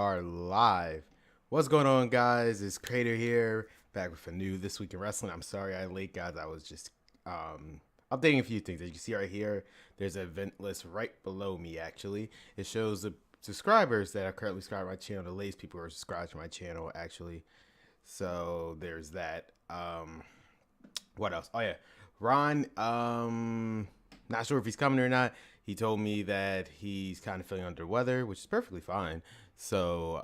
are live. What's going on, guys? It's Crater here, back with a new This Week in Wrestling. I'm sorry I'm late, guys. I was just updating a few things. As you can see right here, there's an event list right below me, actually. It shows the subscribers that are currently subscribed to my channel, the latest people who are subscribed to my channel, actually. So there's that. What else? Oh, yeah. Ron, not sure if he's coming or not. He told me that he's kind of feeling under weather, which is perfectly fine. So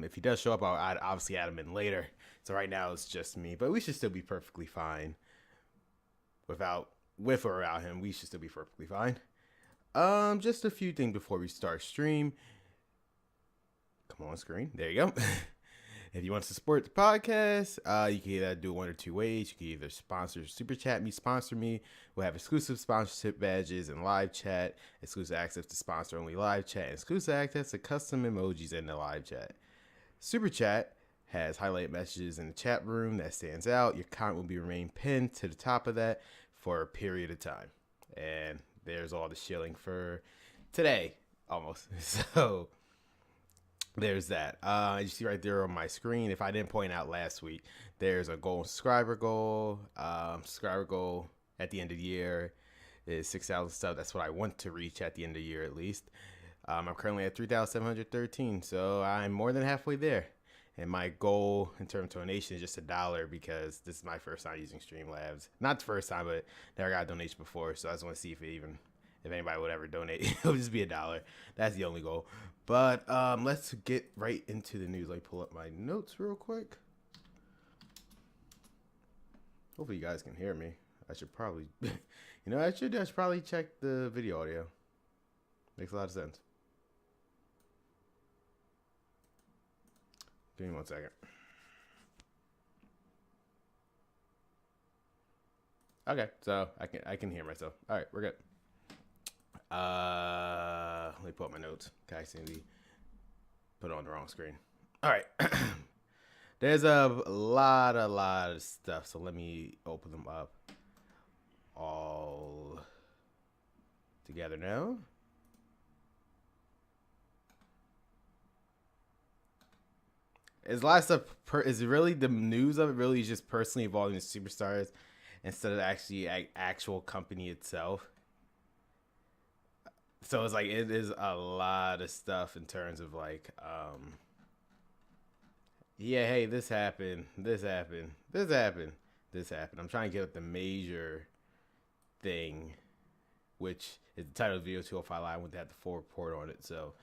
if he does show up, I'd obviously add him in later. So right now it's just me, but we should still be perfectly fine. With or without him, we should still be perfectly fine. Just a few things before we start stream. Come on screen. There you go. If you want to support the podcast, you can either do it one or two ways. You can either sponsor, super chat me, sponsor me. We'll have exclusive sponsorship badges and live chat, exclusive access to sponsor only live chat, and exclusive access to custom emojis in the live chat. Super chat has highlighted messages in the chat room that stands out. Your comment will be remain pinned to the top of that for a period of time. And there's all the shilling for today, almost. So there's that. You see right there on my screen, if I didn't point out last week, there's a subscriber goal. Subscriber goal at the end of the year is 6,000 subs. That's what I want to reach at the end of the year, at least. I'm currently at 3,713, so I'm more than halfway there. And my goal in terms of donation is just $1 because this is my first time using Streamlabs. Not the first time, but never got a donation before, so I just want to see if anybody would ever donate. It'll just be $1. That's the only goal. But let's get right into the news. Let me pull up my notes real quick. Hopefully you guys can hear me. I should probably, I should probably check the video audio. Makes a lot of sense. Give me 1 second. Okay, so I can hear myself. All right, we're good. Let me pull up my notes. Okay, I accidentally put it on the wrong screen. All right. There's a lot of stuff, so let me open them up all together now. There's a lot of stuff. Is really the news of it really just personally involving the superstars instead of actually actual company itself. So it's like it is a lot of stuff in terms of like, yeah, hey, this happened. I'm trying to get up the major thing, which is the title of the video 205 Live. I went to have the full report on it, so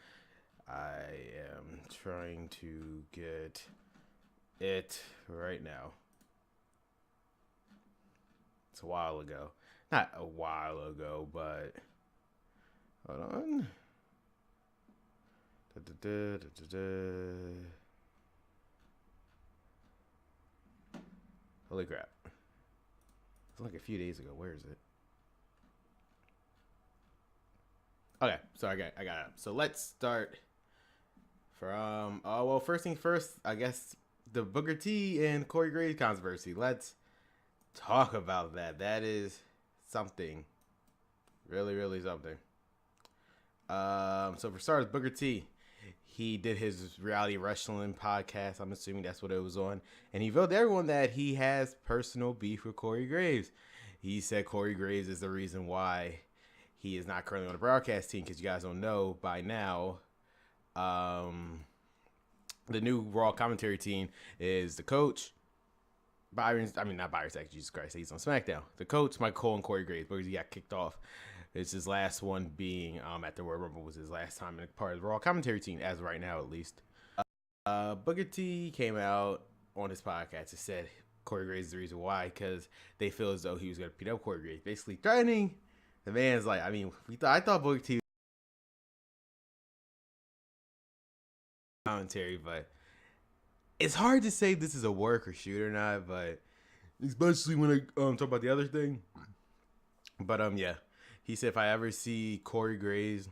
I am trying to get it right now. It's a while ago. Not a while ago, but hold on. Holy crap. It's like a few days ago. Where is it? Okay, so I got it up. So let's start from well, first thing first, I guess the Booker T and Corey Graves controversy. Let's talk about that. That is something. Really, really something. So for starters, Booker T, he did his reality wrestling podcast. I'm assuming that's what it was on. And he told everyone that he has personal beef with Corey Graves. He said Corey Graves is the reason why he is not currently on the broadcast team, because you guys don't know by now, the new Raw commentary team is the coach, not Byron Sack, Jesus Christ, he's on Smackdown. The coach, Michael Cole, and Corey Graves, because he got kicked off. It's his last one being at the Royal Rumble was his last time in part of the Raw commentary team, as of right now at least. Booker T came out on his podcast and said Corey Graves is the reason why, because they feel as though he was going to beat up Corey Graves, basically threatening. The man's like, I thought Booker T commentary, but it's hard to say if this is a work or shoot or not, but especially when I talk about the other thing. But yeah, he said if I ever see Corey Graves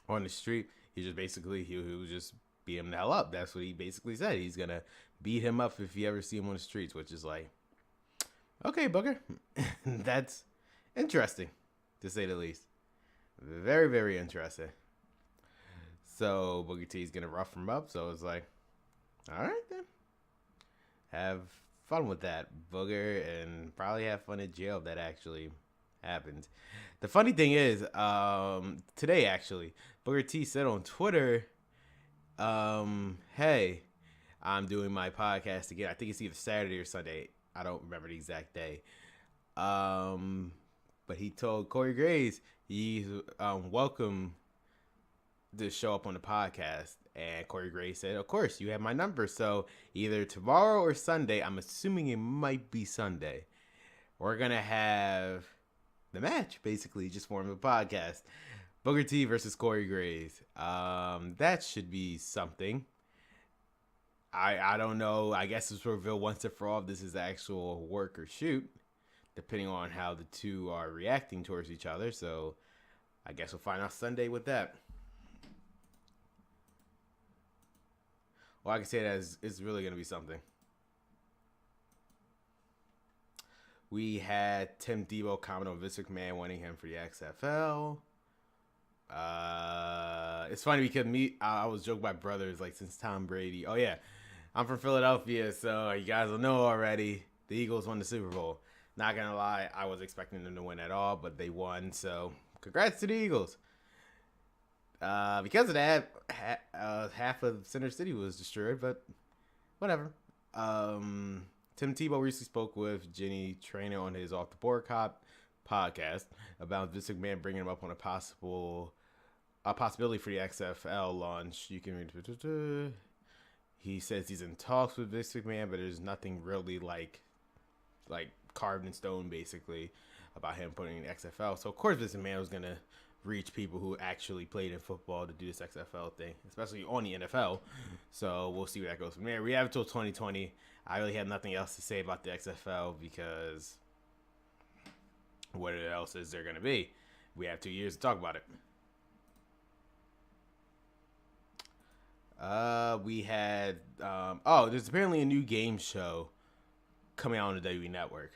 on the street, he'll just beat him the hell up. That's what he basically said. He's gonna beat him up if you ever see him on the streets, which is like, okay, Booker, that's interesting to say the least. Very, very interesting. So Booker T's gonna rough him up. So it's like, all right then, have fun with that, Booger, and probably have fun in jail if that actually happens. The funny thing is, today actually, Booker T said on Twitter, hey, I'm doing my podcast again. I think it's either Saturday or Sunday. I don't remember the exact day. But he told Corey Graves he's welcome to show up on the podcast. And Corey Graves said, of course, you have my number. So either tomorrow or Sunday, I'm assuming it might be Sunday, we're going to have the match, basically, just form the podcast. Booker T versus Corey Graves. That should be something. I don't know. I guess it's revealed once and for all if this is actual work or shoot, depending on how the two are reacting towards each other. So I guess we'll find out Sunday with that. Well, I can say that it's really going to be something. We had Tim Tebow comment on Vince McMahon wanting him for the XFL. It's funny because I was joking with my brothers, like, since Tom Brady. Oh, yeah. I'm from Philadelphia, so you guys will know already. The Eagles won the Super Bowl. Not going to lie, I was expecting them to win at all, but they won. So, congrats to the Eagles. Because of that, half of Center City was destroyed, but whatever. Tim Tebow recently spoke with Jenny Trainer on his Off the Board Cop podcast about Vince McMahon bringing him up on a possibility for the XFL launch. You can read. He says he's in talks with Vince McMahon, but there's nothing really like carved in stone, basically, about him putting in the XFL. So of course Vince McMahon was gonna reach people who actually played in football to do this XFL thing, especially on the NFL. So we'll see where that goes from there. We have until 2020. I really have nothing else to say about the XFL because what else is there gonna be? We have 2 years to talk about it. We had there's apparently a new game show coming out on the WWE Network,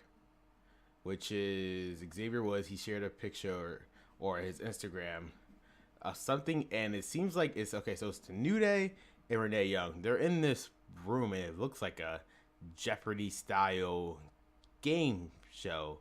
which is Xavier Woods. He shared a picture or his Instagram something, and it seems like it's okay. So it's the New Day and Renee Young. They're in this room, and it looks like a Jeopardy style game show.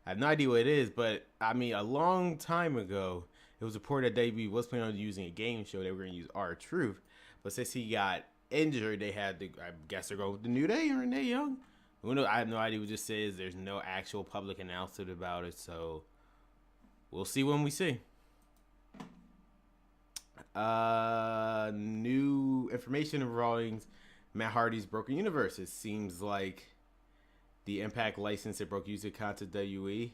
I have no idea what it is, but I mean, a long time ago, it was reported that WWE was planning on using a game show. They were going to use R-Truth. But since he got injured, they had to, I guess they're going with the New Day and Renee Young. I have no idea what this is. There's no actual public announcement about it, so we'll see when we see. New information regarding Matt Hardy's Broken Universe. It seems like the Impact license that broke user content WWE,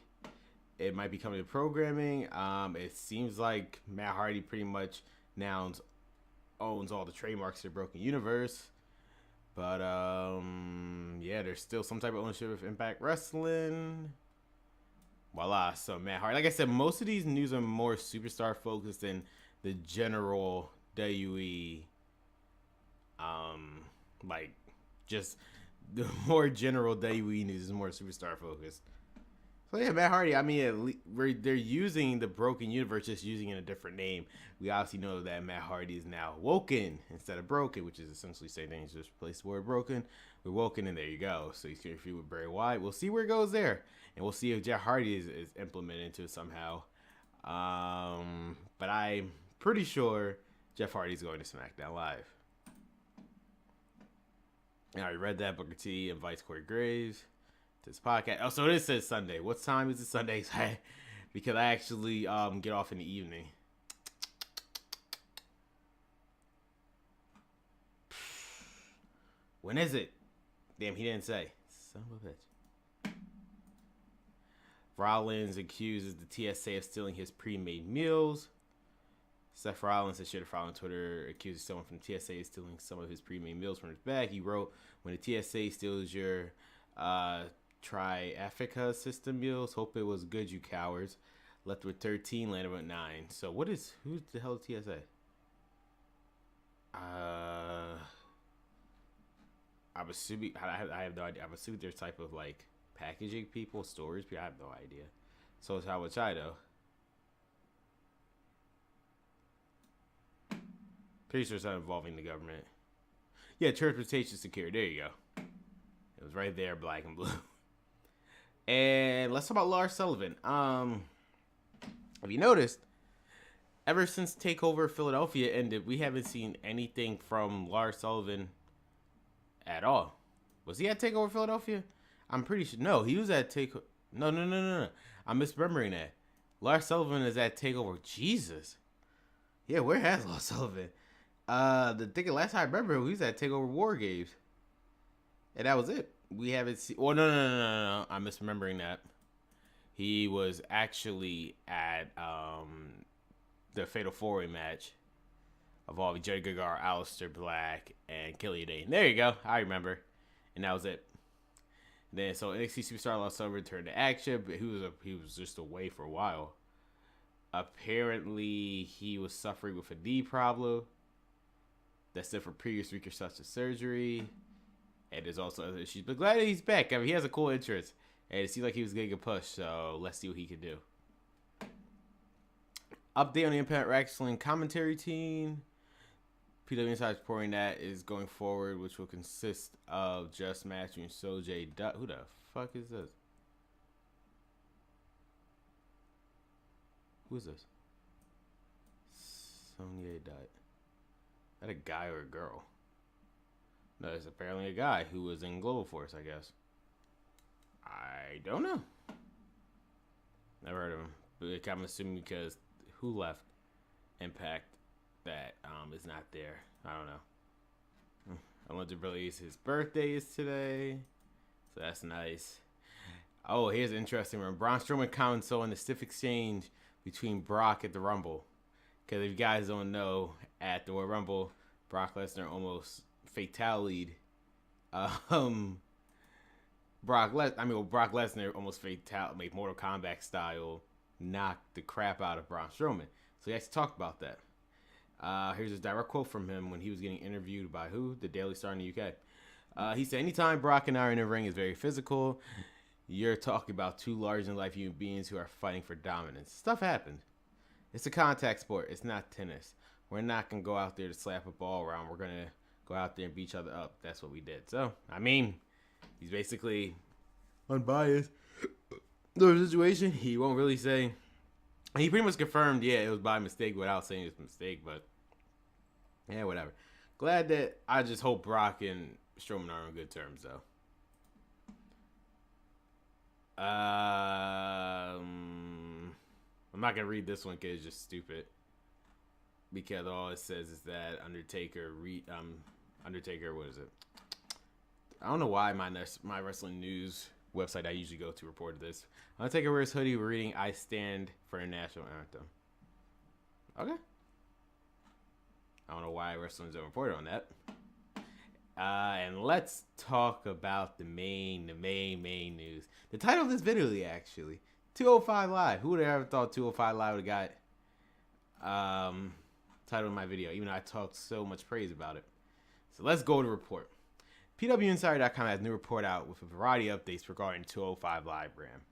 it might be coming to programming. It seems like Matt Hardy pretty much now owns all the trademarks to Broken Universe. But, yeah, there's still some type of ownership of Impact Wrestling. Voila. So, Matt Hardy. Like I said, most of these news are more superstar focused than the general WWE. Like, just the more general WWE news is more superstar focused. So yeah, Matt Hardy. I mean, they're using the Broken Universe, just using it in a different name. We obviously know that Matt Hardy is now Woken instead of Broken, which is essentially the same thing. He's just replaced the word Broken with Woken, and there you go. So he's going to feud with Bray Wyatt. We'll see where it goes there, and we'll see if Jeff Hardy is implemented into it somehow. But I'm pretty sure Jeff Hardy's going to SmackDown Live. I already read that. Booker T invites Corey Graves to this podcast. Oh, so this says Sunday. What time is it Sunday? Because I actually get off in the evening. When is it? Damn, he didn't say. Son of a bitch. Rollins accuses the TSA of stealing his pre-made meals. Seth Rollins has shared a file on Twitter accusing someone from the TSA of stealing some of his pre-made meals from his bag. He wrote, when the TSA steals your Tri-Africa system meals, hope it was good, you cowards. Left with 13, landed with 9. So who the hell is TSA? I'm assuming, I have no idea. I'm assuming they're type of like packaging people, storage people. I have no idea. So it's how much I know. Pretty sure it's not involving the government. Yeah, transportation security. There you go. It was right there, black and blue. And let's talk about Lars Sullivan. Have you noticed, ever since TakeOver Philadelphia ended, we haven't seen anything from Lars Sullivan at all. Was he at TakeOver Philadelphia? I'm pretty sure. No, he was at TakeOver. No. I'm misremembering that. Lars Sullivan is at TakeOver. Jesus. Yeah, where has Lars Sullivan? The last time I remember, he was at TakeOver War Games. And that was it. We haven't seen. Oh, no. I'm misremembering that. He was actually at the Fatal 4-Way match involving Jerry Gargano, Aleister Black, and Killian Dane. There you go. I remember. And that was it. Then so NXT Superstar Lars Sullivan returned to action, but he was just away for a while. Apparently, he was suffering with a knee problem. That's it for previous reconstructive surgery. And there's also other issues. But glad that he's back. I mean, he has a cool entrance. And it seemed like he was getting a push. So let's see what he can do. Update on the Impact Wrestling commentary team. PW Insider reporting that is going forward, which will consist of just matching Sojay Dutt. Who the fuck is this? Who is this? Sonya Dutt. Is that a guy or a girl? No, it's apparently a guy who was in Global Force, I guess. I don't know. Never heard of him. But I'm assuming because who left Impact that is not there. I don't know. I want to release his birthday is today. So that's nice. Oh, here's an interesting one. Braun Strowman comments on the stiff exchange between Brock at the Rumble. Because if you guys don't know, at the Royal Rumble, Brock Lesnar almost fatality'd Brock Lesnar almost made Mortal Kombat style knocked the crap out of Braun Strowman. So he actually talked about that. Here's a direct quote from him when he was getting interviewed by who? The Daily Star in the UK. He said, anytime Brock and I are in the ring is very physical. You're talking about two larger-than-life human beings who are fighting for dominance. Stuff happens. It's a contact sport. It's not tennis. We're not going to go out there to slap a ball around. We're going to go out there and beat each other up. That's what we did. So, I mean, he's basically unbiased. The situation, he won't really say. He pretty much confirmed, yeah, it was by mistake without saying it's a mistake, but yeah, whatever. Glad that I just hope Brock and Strowman are on good terms, though. I'm not going to read this one because it's just stupid. Because all it says is that Undertaker, what is it? I don't know why my wrestling news website I usually go to reported this. Undertaker wears hoodie reading "I Stand for the National Anthem." Okay. I don't know why wrestlers don't report on that. And let's talk about the main news. The title of this video, actually. 205 Live. Who would have ever thought 205 Live would have got title of my video, even though I talked so much praise about it. So let's go to the report. PWInsider.com has a new report out with a variety of updates regarding 205 Live brand.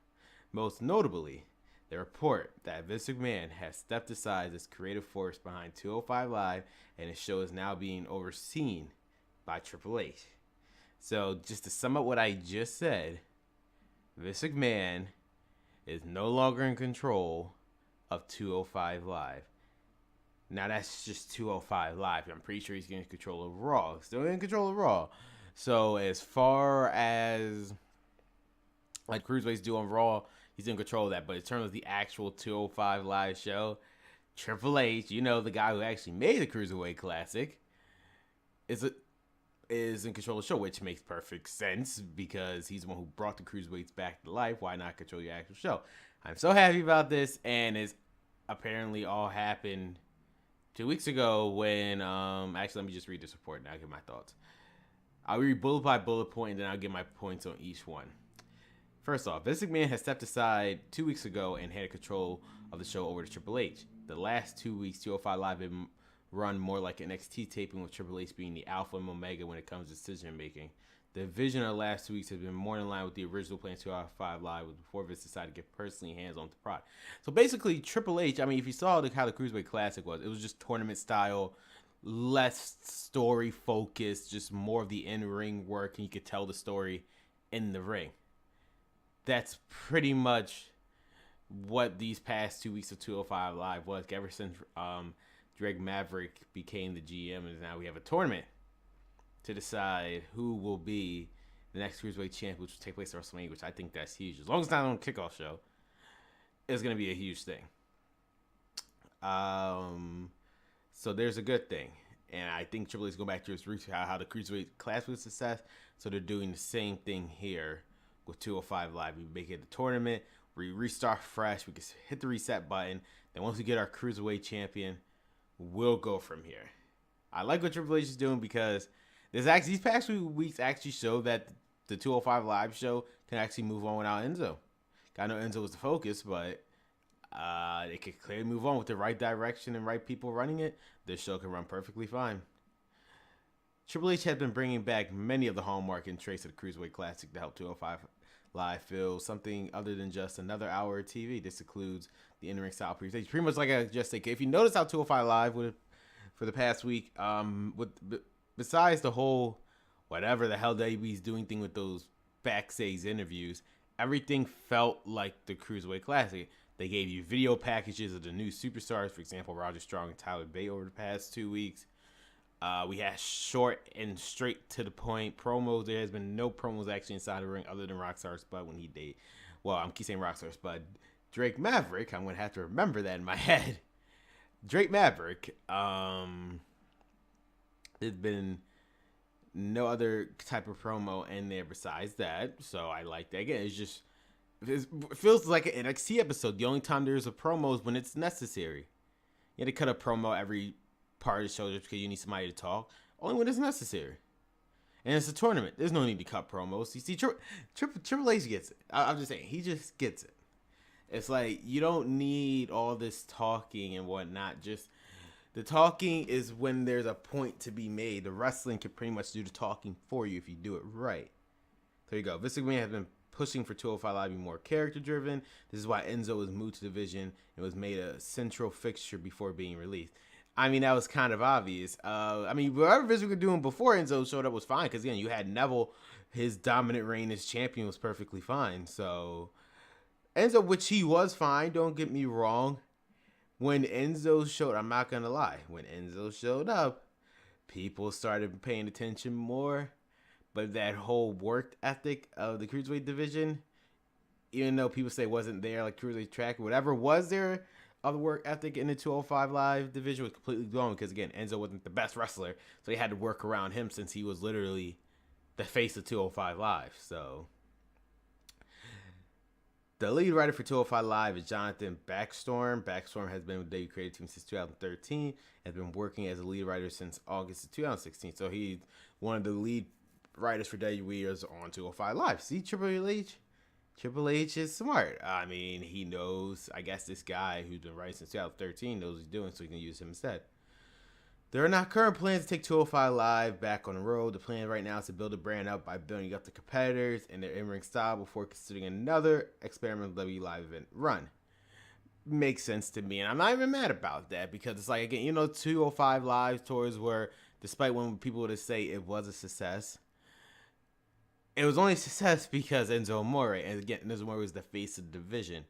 Most notably, the report that Vince McMahon has stepped aside as creative force behind 205 Live, and the show is now being overseen by Triple H. So just to sum up what I just said, Vince McMahon is no longer in control of 205 Live. Now that's just 205 Live. I'm pretty sure he's getting control of Raw. Still in control of Raw. So as far as like cruiserweights do on Raw, he's in control of that. But in terms of the actual 205 Live show, Triple H, you know, the guy who actually made the Cruiserweight Classic, is in control of the show, which makes perfect sense because he's the one who brought the Cruiserweights back to life. Why not control your actual show? I'm so happy about this, and it's apparently all happened 2 weeks ago when, actually, let me just read this report and I'll give my thoughts. I'll read bullet by bullet point, and then I'll give my points on each one. First off, Vince McMahon has stepped aside 2 weeks ago and handed control of the show over to Triple H. The last 2 weeks, 205 Live have been run more like an NXT taping, with Triple H being the alpha and omega when it comes to decision making. The vision of the last 2 weeks has been more in line with the original plan 205 Live before Vince decided to get personally hands-on with the product. So basically, Triple H, I mean, if you saw how the Cruiserweight Classic was, it was just tournament style. less story focused, just more of the in-ring work, and you could tell the story in the ring. That's pretty much what these past 2 weeks of 205 Live was. Ever since Drake Maverick became the GM, and now we have a tournament to decide who will be the next Cruiserweight champ, which will take place at WrestleMania, which I think that's huge. As long as it's not on a kickoff show, it's going to be a huge thing. So there's a good thing. And I think Triple H is going back to his roots, how the Cruiserweight class was a success. So they're doing the same thing here with 205 Live. We make it the tournament. We restart fresh. We can hit the reset button. Then once we get our Cruiserweight champion, we'll go from here. I like what Triple H is doing because these past few weeks actually show that the 205 Live show can actually move on without Enzo. I know Enzo was the focus, but they could clearly move on with the right direction and right people running it. This show can run perfectly fine. Triple H has been bringing back many of the hallmark and traits of the Cruiserweight Classic to help 205 Live feel something other than just another hour of TV. This includes the in-ring style presentation. Pretty much like I just said, if you notice how 205 Live for the past week, besides the whole whatever the hell WWE's doing thing with those backstage interviews, everything felt like the Cruiserweight Classic. They gave you video packages of the new superstars, for example, Roger Strong and Tyler Bate over the past 2 weeks. We had short and straight to the point promos. There has been no promos actually inside the ring other than Rockstar Spud when he dated. Well, I'm keep saying Rockstar Spud. Drake Maverick, I'm going to have to remember that in my head. Drake Maverick, there's been no other type of promo in there besides that. So I like that. Again, it feels like an NXT episode. The only time there's a promo is when it's necessary. You had to cut a promo every part of the show just because you need somebody to talk. Only when it's necessary. And it's a tournament. There's no need to cut promos. You see, Triple H gets it. I'm just saying, he just gets it. It's like, you don't need all this talking and whatnot. Just, the talking is when there's a point to be made. The wrestling can pretty much do the talking for you if you do it right. There you go. Vince McMahon has been pushing for 205 Live to be more character-driven. This is why Enzo was moved to the division and was made a central fixture before being released. I mean, that was kind of obvious. Whatever Vince was doing before Enzo showed up was fine. Because, again, you had Neville. His dominant reign as champion was perfectly fine. So, Enzo, which he was fine, don't get me wrong. When Enzo showed, I'm not going to lie. When Enzo showed up, people started paying attention more. But that whole work ethic of the Cruiserweight division, even though people say it wasn't there, like Cruiserweight track, whatever was there of the work ethic in the 205 Live division was completely gone because, again, Enzo wasn't the best wrestler. So they had to work around him since he was literally the face of 205 Live. So the lead writer for 205 Live is Jonathan Backstorm. Backstorm has been with the creative team since 2013 and has been working as a lead writer since August of 2016. So he's one of the lead writers for WWE is on 205 Live. See, Triple H is smart. I mean, he knows, I guess this guy who's been writing since 2013 knows what he's doing, so he can use him instead. There are not current plans to take 205 Live back on the road. The plan right now is to build the brand up by building up the competitors and their in-ring style before considering another experimental WWE Live event run. Makes sense to me, and I'm not even mad about that because it's like, again, 205 Live tours were, despite when people would say it was a success, it was only a success because Enzo Amore, and again, Enzo Amore was the face of the division.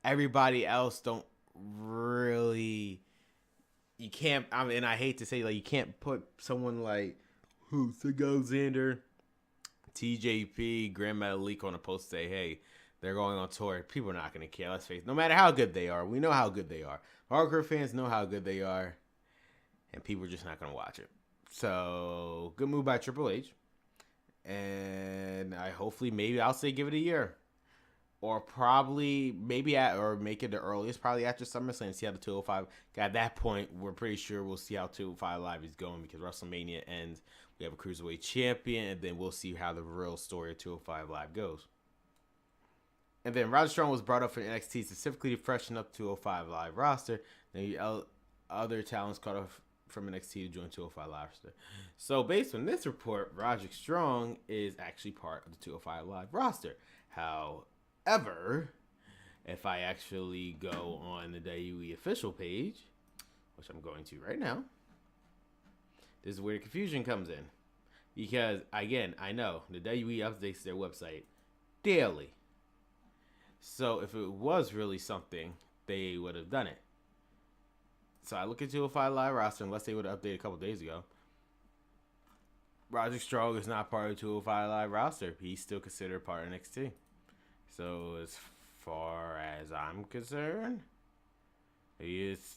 Everybody else don't really, you can't, and I hate to say, like, you can't put someone like Sig Alexander, TJP, Grand Metalik on a post say, hey, they're going on tour. People are not going to care. Let's face it. No matter how good they are, we know how good they are. Hardcore fans know how good they are, and people are just not going to watch it. So, good move by Triple H. And maybe I'll say give it a year. Or probably, make it the earliest, probably after SummerSlam, see how the 205, at that point, we're pretty sure we'll see how 205 Live is going because WrestleMania ends, we have a Cruiserweight champion, and then we'll see how the real story of 205 Live goes. And then Roderick Strong was brought up for NXT specifically to freshen up 205 Live roster. Then other talents caught up from NXT to join 205 Live roster. So based on this report, Roderick Strong is actually part of the 205 Live roster. However, if I actually go on the WWE official page, which I'm going to right now, This is where the confusion comes in. Because, again, I know the WWE updates their website daily. So if it was really something, they would have done it. So I look at 205 Live roster, unless they would have updated a couple days ago. Roderick Strong is not part of the 205 Live roster. He's still considered part of NXT. So as far as I'm concerned, he is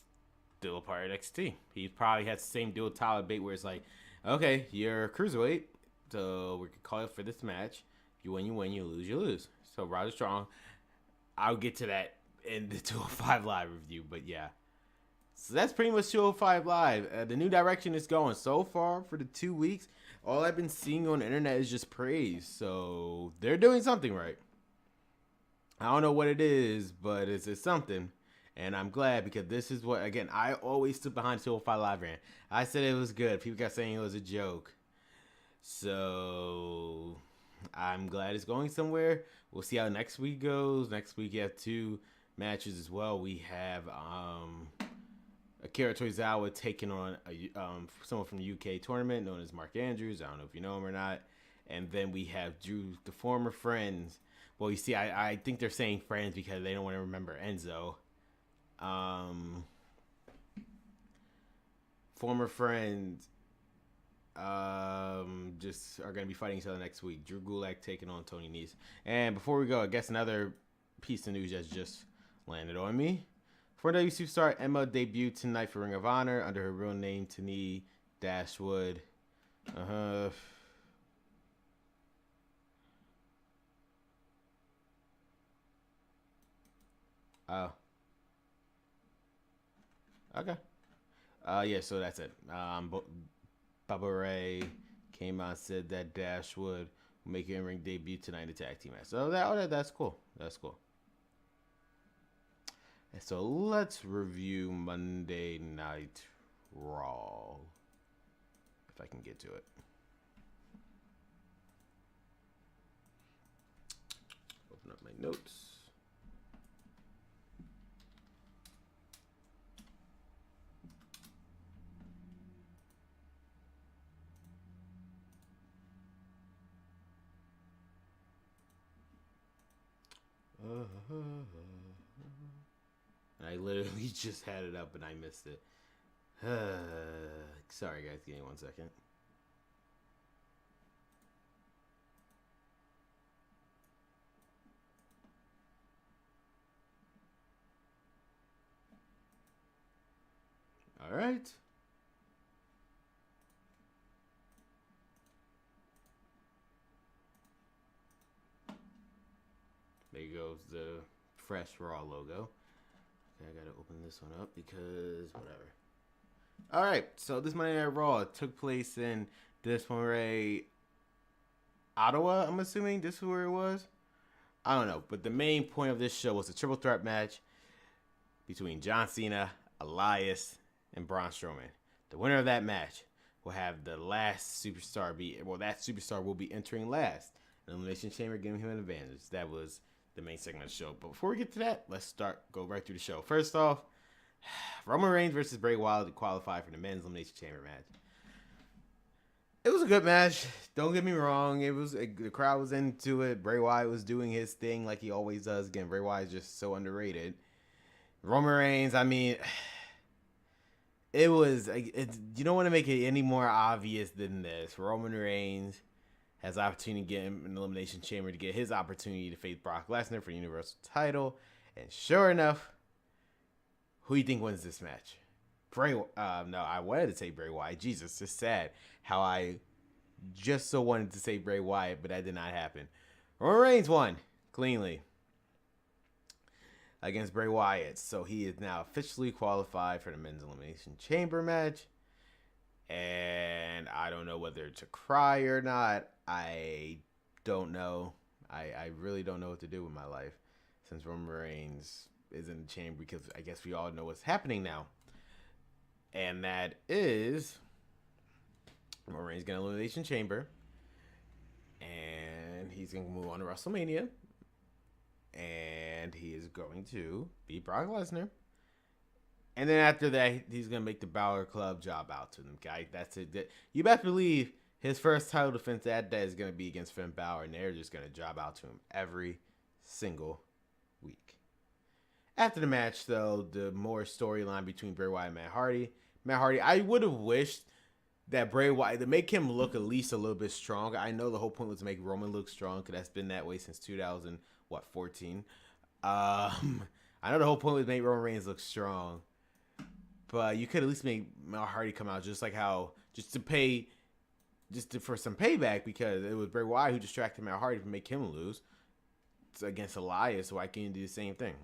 still a part of NXT. He probably has the same deal with Tyler Bate where it's like, okay, you're a cruiserweight, so we can call it for this match. You win, you lose, you lose. So Roderick Strong, I'll get to that in the 205 Live review, but yeah. So that's pretty much 205 Live. The new direction is going. So far for the 2 weeks, all I've been seeing on the internet is just praise. So they're doing something right. I don't know what it is, but it's something. And I'm glad because this is what, again, I always stood behind 205 Live brand. I said it was good. People kept saying it was a joke. So I'm glad it's going somewhere. We'll see how next week goes. Next week you have 2 matches as well. We have Akira Tozawa taking on someone from the UK tournament known as Mark Andrews. I don't know if you know him or not. And then we have Drew, the former friends. Well, you see, I think they're saying friends because they don't want to remember Enzo. Former friends just are going to be fighting each other next week. Drew Gulak taking on Tony Nese. And before we go, I guess another piece of news that's just landed on me. Former WWE superstar Emma debuted tonight for Ring of Honor under her real name, Tani Dashwood. Oh. Okay. Yeah, so that's it. Bubba Ray came out and said that Dashwood will make her in-ring debut tonight in the tag team match. So that's cool. That's cool. And so let's review Monday Night Raw. If I can get to it. Open up my notes. I literally just had it up and I missed it. Sorry guys, give me 1 second. All right. There goes the fresh Raw logo. Okay, I gotta open this one up because whatever. All right, so this Monday Night Raw took place in Des Ottawa. I'm assuming this is where it was. I don't know, but the main point of this show was a triple threat match between John Cena, Elias, and Braun Strowman. The winner of that match will have the last superstar that superstar will be entering last. The Elimination Chamber giving him an advantage. That was the main segment of the show. But before we get to that, let's go right through the show. First off, Roman Reigns versus Bray Wyatt to qualify for the men's Elimination Chamber match. It was a good match. Don't get me wrong. The crowd was into it. Bray Wyatt was doing his thing like he always does. Again, Bray Wyatt is just so underrated. Roman Reigns, I mean, you don't want to make it any more obvious than this. Roman Reigns has the opportunity to get him in the Elimination Chamber to get his opportunity to face Brock Lesnar for the Universal title. And sure enough, who do you think wins this match? No, I wanted to say Bray Wyatt. Jesus, it's sad how I just so wanted to say Bray Wyatt, but that did not happen. Roman Reigns won cleanly against Bray Wyatt. So he is now officially qualified for the men's Elimination Chamber match. And I don't know whether to cry or not. I don't know. I really don't know what to do with my life since Roman Reigns is in the chamber, because I guess we all know what's happening now. And that is Roman Reigns going to Elimination Chamber. And he's going to move on to WrestleMania. And he is going to beat Brock Lesnar. And then after that, he's gonna make the Balor Club job out to them, guy. That's it. You best believe his first title defense that day is gonna be against Finn Balor, and they're just gonna job out to him every single week. After the match, though, the more storyline between Bray Wyatt and Matt Hardy. Matt Hardy, I would have wished that Bray Wyatt, to make him look at least a little bit stronger. I know the whole point was to make Roman look strong, because that's been that way since 2014. I know the whole point was to make Roman Reigns look strong, but you could at least make Matt Hardy come out just like how, for some payback, because it was Bray Wyatt who distracted Matt Hardy to make him lose. It's against Elias, so why can't you do the same thing?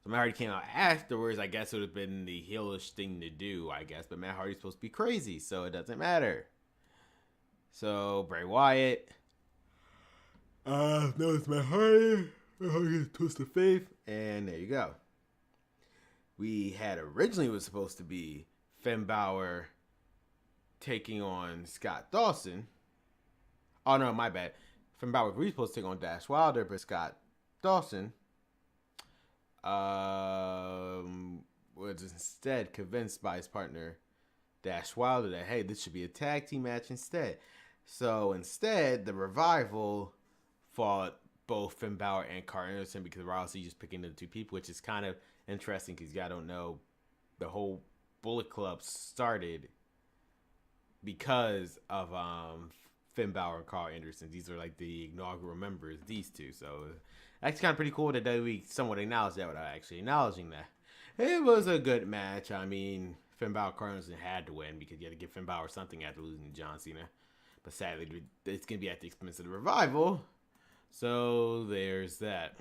So Matt Hardy came out afterwards. I guess it would have been the heelish thing to do, I guess. But Matt Hardy's supposed to be crazy, so it doesn't matter. So Bray Wyatt. No, it's Matt Hardy. Matt Hardy twist of faith. And there you go. We had originally was supposed to be Finn Balor taking on Scott Dawson. Oh, no, my bad. Finn Balor was supposed to take on Dash Wilder, but Scott Dawson was instead convinced by his partner Dash Wilder that, hey, this should be a tag team match instead. So instead, the Revival fought both Finn Balor and Carl Anderson, because we're obviously just picking the two people, which is kind of interesting because y'all don't know the whole Bullet Club started because of Finn Balor and Carl Anderson. These are like the inaugural members, these two. So that's kind of pretty cool that WWE somewhat acknowledged that without actually acknowledging that. It was a good match. I mean, Finn Balor and Carl Anderson had to win because you had to give Finn Balor something after losing to John Cena. But sadly, it's going to be at the expense of the Revival. So there's that.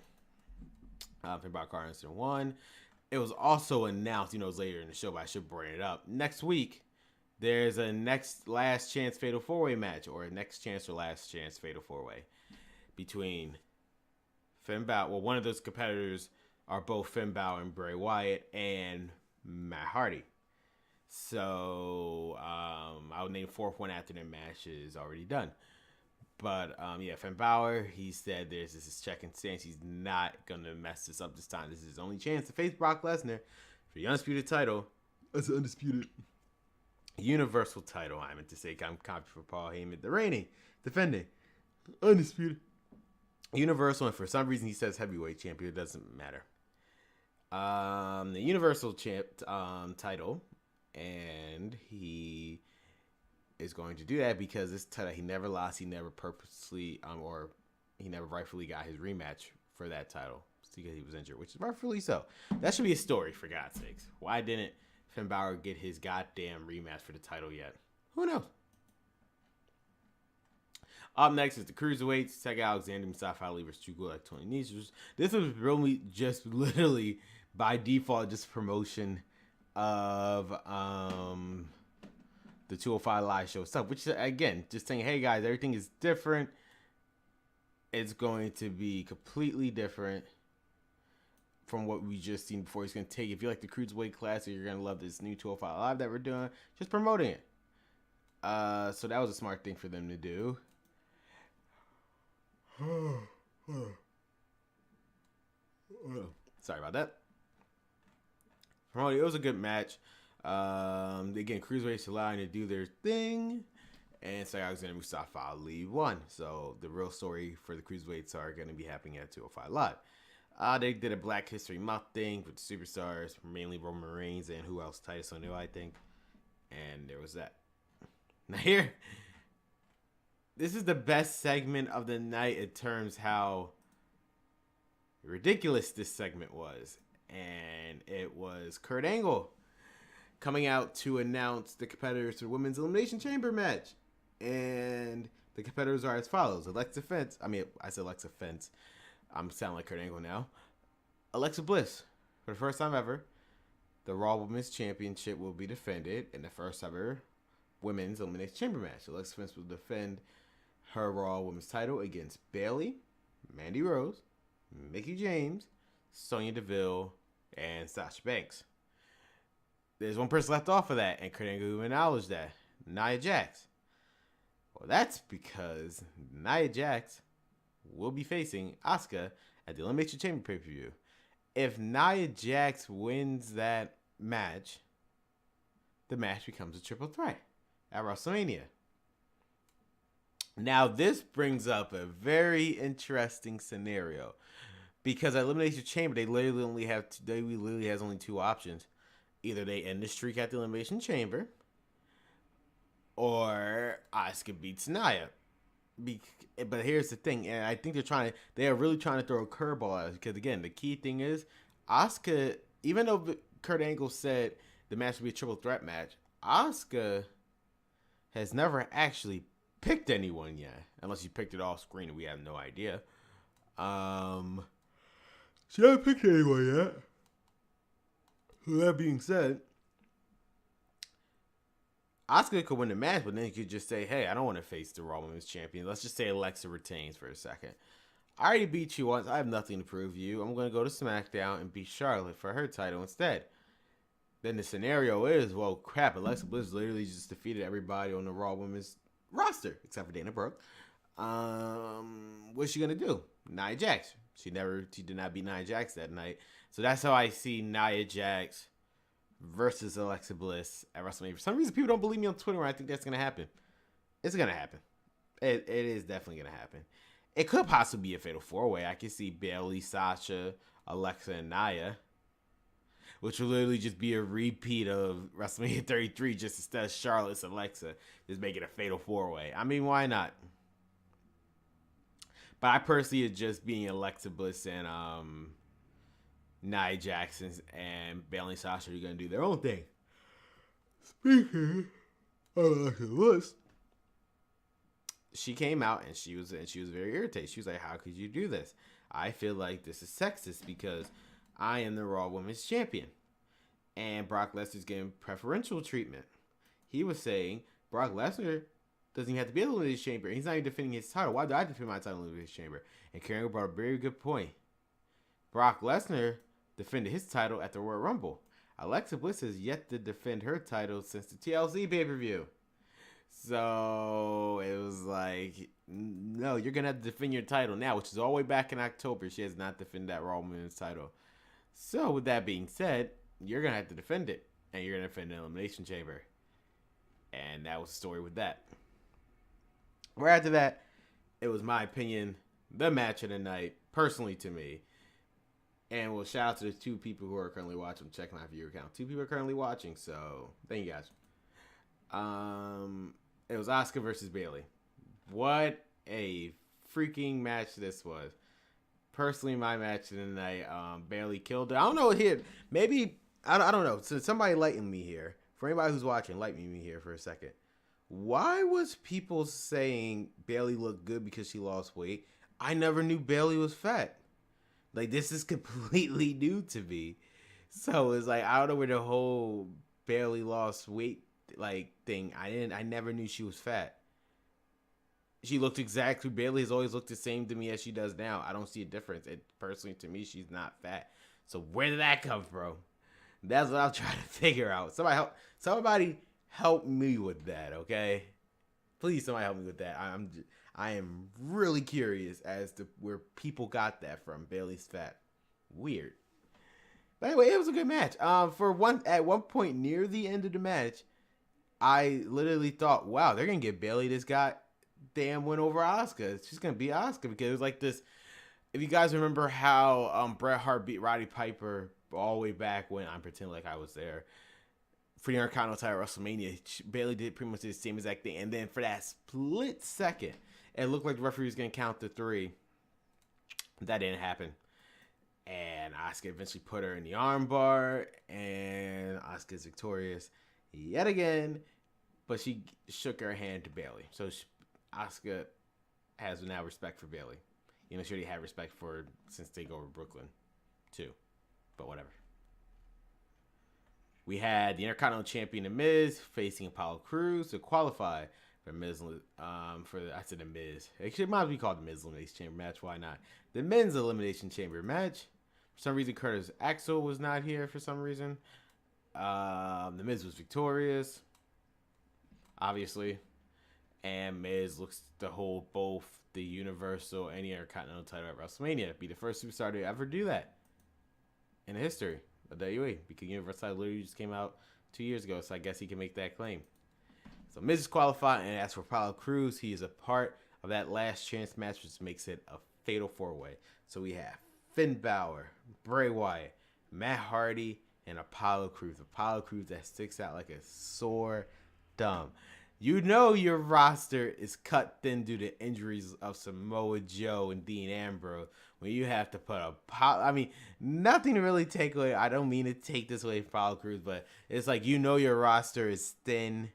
Finn Balor and Carl Anderson won. It was also announced, later in the show, but I should bring it up. Next week, there's a next last chance fatal 4-way match, or a next chance or last chance fatal 4-way between Finn Balor. Well, one of those competitors are both Finn Balor and Bray Wyatt and Matt Hardy. So I'll name fourth one after the match is already done. But Finn Balor, he said this is his second stance. He's not gonna mess this up this time. This is his only chance to face Brock Lesnar for the undisputed title. That's the undisputed Universal title. I meant to say, I'm copy for Paul Heyman, the reigning, defending, undisputed Universal, and for some reason he says heavyweight champion. It doesn't matter. The Universal title, and he is going to do that because this title he never lost. He never purposely or he never rightfully got his rematch for that title because he was injured, which is rightfully so. That should be a story, for God's sakes. Why didn't Finn Balor get his goddamn rematch for the title yet? Who knows? Up next is the cruiserweights. Cedric Alexander, Mustafa Ali versus Drew Gulak, Tony Nese. This was really just literally by default just promotion of the 205 Live show stuff, which again, just saying, hey guys, everything is different. It's going to be completely different from what we just seen before. He's going to take, if you like the Cruiserweight Classic, you're going to love this new 205 Live that we're doing. Just promoting it. So that was a smart thing for them to do. Sorry about that. It was a good match. Again, Cruiserweights allowing to do their thing. And Cedric Alexander and Mustafa Ali won. So the real story for the Cruiserweights are going to be happening at 205 Live. They did a Black History Month thing with the superstars, mainly Roman Reigns and who else? Titus O'Neil, I think. And there was that. Now here, this is the best segment of the night in terms how ridiculous this segment was. And it was Kurt Angle coming out to announce the competitors for the Women's Elimination Chamber match. And the competitors are as follows. Alexa Fence. I said Alexa Fence. I'm sounding like Kurt Angle now. Alexa Bliss. For the first time ever, the Raw Women's Championship will be defended in the first ever Women's Elimination Chamber match. Alexa Fence will defend her Raw Women's title against Bayley, Mandy Rose, Mickie James, Sonya Deville, and Sasha Banks. There's one person left off of that, and Kurt Angle acknowledged that. Nia Jax. Well, that's because Nia Jax will be facing Asuka at the Elimination Chamber pay-per-view. If Nia Jax wins that match, the match becomes a triple threat at WrestleMania. Now, this brings up a very interesting scenario because at Elimination Chamber, they literally has only two options. Either they end the streak at the Elimination Chamber, or Asuka beats Nia. But here's the thing, and I think they are really trying to throw a curveball at us because again, the key thing is Asuka. Even though Kurt Angle said the match would be a triple threat match, Asuka has never actually picked anyone yet, unless you picked it off screen and we have no idea. She hasn't picked anyone yet. That being said, Asuka could win the match, but then you could just say, hey, I don't want to face the Raw Women's Champion. Let's just say Alexa retains for a second. I already beat you once. I have nothing to prove to you. I'm going to go to Smackdown and beat Charlotte for her title instead. Then the scenario is, well, crap, Alexa Bliss literally just defeated everybody on the Raw Women's roster, except for Dana Brooke. What's she going to do? Nia Jax. She did not beat Nia Jax that night. So that's how I see Nia Jax versus Alexa Bliss at WrestleMania. For some reason, people don't believe me on Twitter when I think that's going to happen. It's going to happen. It is definitely going to happen. It could possibly be a fatal four-way. I could see Bayley, Sasha, Alexa, and Nia, which will literally just be a repeat of WrestleMania 33, just instead of Charlotte's Alexa, just make it a fatal four-way. I mean, why not? But I personally is just being Alexa Bliss and Nia Jax and Bayley and Sasha are going to do their own thing. Speaking of Alexa Bliss, she came out and she was very irritated. She was like, "How could you do this? I feel like this is sexist because I am the Raw Women's Champion, and Brock Lesnar's getting preferential treatment." He was saying Brock Lesnar doesn't even have to be in the Elimination Chamber. He's not even defending his title. Why do I defend my title in the Elimination Chamber? And Karen brought a very good point. Brock Lesnar defended his title at the Royal Rumble. Alexa Bliss has yet to defend her title since the TLC pay-per-view. So it was like, no, you're going to have to defend your title now, which is all the way back in October. She has not defended that Raw Women's title. So with that being said, you're going to have to defend it. And you're going to defend the Elimination Chamber. And that was the story with that. Right after that, it was my opinion, the match of the night, personally to me. And we'll shout out to the two people who are currently watching. Check my viewer count. 2 people are currently watching, so thank you guys. It was Asuka versus Bayley. What a freaking match this was. Personally, my match of the night, Bayley killed her. I don't know here. Maybe, I don't know. So somebody lighten me here. For anybody who's watching, lighten me here for a second. Why was people saying Bayley looked good because she lost weight? I never knew Bayley was fat. Like, this is completely new to me. So it's like, I don't know where the whole Bayley lost weight like thing. I never knew she was fat. She looked exactly, Bayley has always looked the same to me as she does now. I don't see a difference. Personally, to me, she's not fat. So where did that come from? That's what I'm trying to figure out. Somebody help me with that, okay? Please, somebody help me with that. I am really curious as to where people got that from. Bayley's fat. Weird. But anyway, it was a good match. At one point near the end of the match, I literally thought, wow, they're gonna give Bayley this goddamn win over Asuka. She's gonna beat Asuka because it was like this. If you guys remember how Bret Hart beat Roddy Piper all the way back when, I'm pretending like I was there, for the Intercontinental title at WrestleMania, Bayley did pretty much the same exact thing. And then for that split second, it looked like the referee was going to count to 3. That didn't happen. And Asuka eventually put her in the armbar. And Asuka's victorious yet again. But she shook her hand to Bayley. So Asuka has now respect for Bayley. You know, she already had respect for her since TakeOver Brooklyn, too. But whatever. We had the Intercontinental Champion, The Miz, facing Apollo Crews to qualify for Miz. I said The Miz. It might be called the Miz Elimination Chamber match. Why not? The Men's Elimination Chamber match. For some reason, Curtis Axel was not here for some reason. The Miz was victorious, obviously. And Miz looks to hold both the Universal and the Intercontinental title at WrestleMania. Be the first superstar to ever do that. in history of WWE because Universal title literally just came out 2 years ago, so I guess he can make that claim. So Miz is qualified, and as for Apollo Crews, he is a part of that last chance match, which makes it a fatal four-way. So we have Finn Balor, Bray Wyatt, Matt Hardy, and Apollo Crews. Apollo Crews that sticks out like a sore thumb. You know your roster is cut thin due to injuries of Samoa Joe and Dean Ambrose. When you have to put nothing to really take away. I don't mean to take this away from Apollo Crews, but it's like you know your roster is thin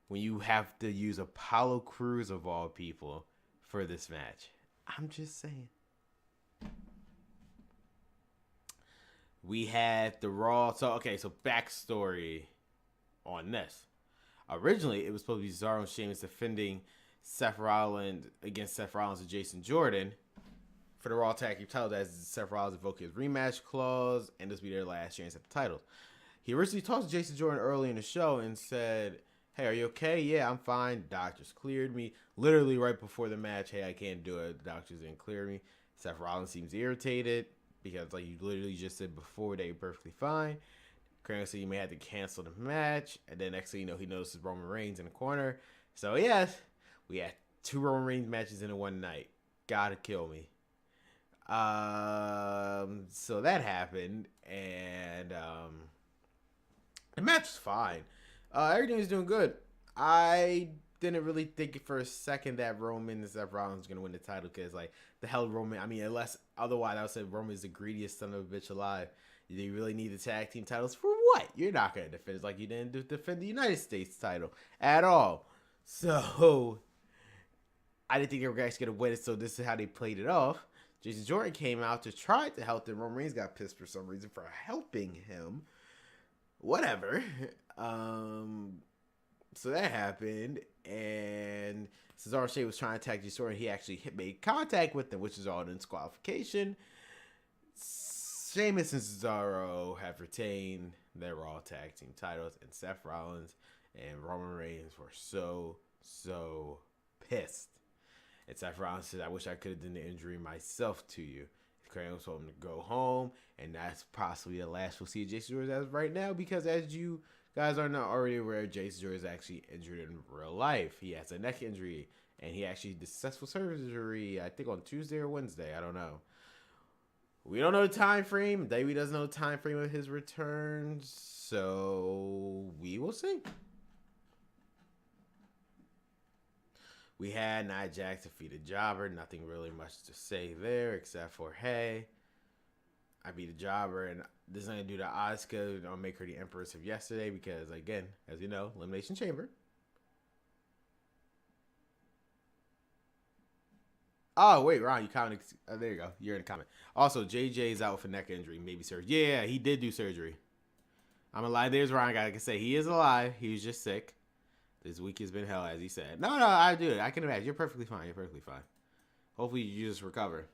when you have to use Apollo Crews of all people for this match. I'm just saying. We had the Raw. So backstory on this. Originally, it was supposed to be Cesaro and Sheamus defending Seth Rollins against Seth Rollins and Jason Jordan for the Raw Tag Team title, as Seth Rollins invoked his rematch clause, and this would be their last chance at the titles. He originally talked to Jason Jordan early in the show and said, "Hey, are you okay?" "Yeah, I'm fine. Doctors cleared me." Literally right before the match, "Hey, I can't do it. The doctors didn't clear me." Seth Rollins seems irritated because, like you literally just said before, they were perfectly fine. Currently, you may have to cancel the match, and then next thing you know, he notices Roman Reigns in the corner. So yes, we had 2 Roman Reigns matches in one night. Gotta kill me. So that happened, and the match was fine. Everything was doing good. I didn't really think for a second that Roman and Seth Rollins was gonna win the title because, like, the hell Roman. I mean, unless otherwise, I would say Roman is the greediest son of a bitch alive. Do you really need the tag team titles for what? You're not gonna defend. It's like you didn't defend the United States title at all. So I didn't think they were actually gonna win it. So this is how they played it off. Jason Jordan came out to try to help them. Roman Reigns got pissed for some reason for helping him. Whatever. So that happened, and Cesaro Shea was trying to attack Jason Jordan. He actually made contact with them, which is all in disqualification. Sheamus and Cesaro have retained their Raw Tag Team titles, and Seth Rollins and Roman Reigns were so pissed. And Seth Rollins said, "I wish I could have done the injury myself to you." Kratos told him to go home, and that's possibly the last we'll see of Jason Jordan as of right now, because as you guys are not already aware, Jason Jordan is actually injured in real life. He has a neck injury, and he actually did successful surgery, I think on Tuesday or Wednesday. I don't know. We don't know the time frame. Davey doesn't know the time frame of his return, so we will see. We had Nia Jax defeat a jobber. Nothing really much to say there except for, hey, I beat a jobber, and this is going to do to Asuka. I'll make her the Empress of yesterday because, again, as you know, Elimination Chamber. Oh, wait, Ron, you commented. There you go. You're in the comment. Also, JJ's out with a neck injury, maybe surgery. Yeah, he did do surgery. I'm gonna lie. There's Ron. I can say he is alive. He was just sick. This week has been hell, as he said. No, I do it. I can imagine. You're perfectly fine. You're perfectly fine. Hopefully, you just recover.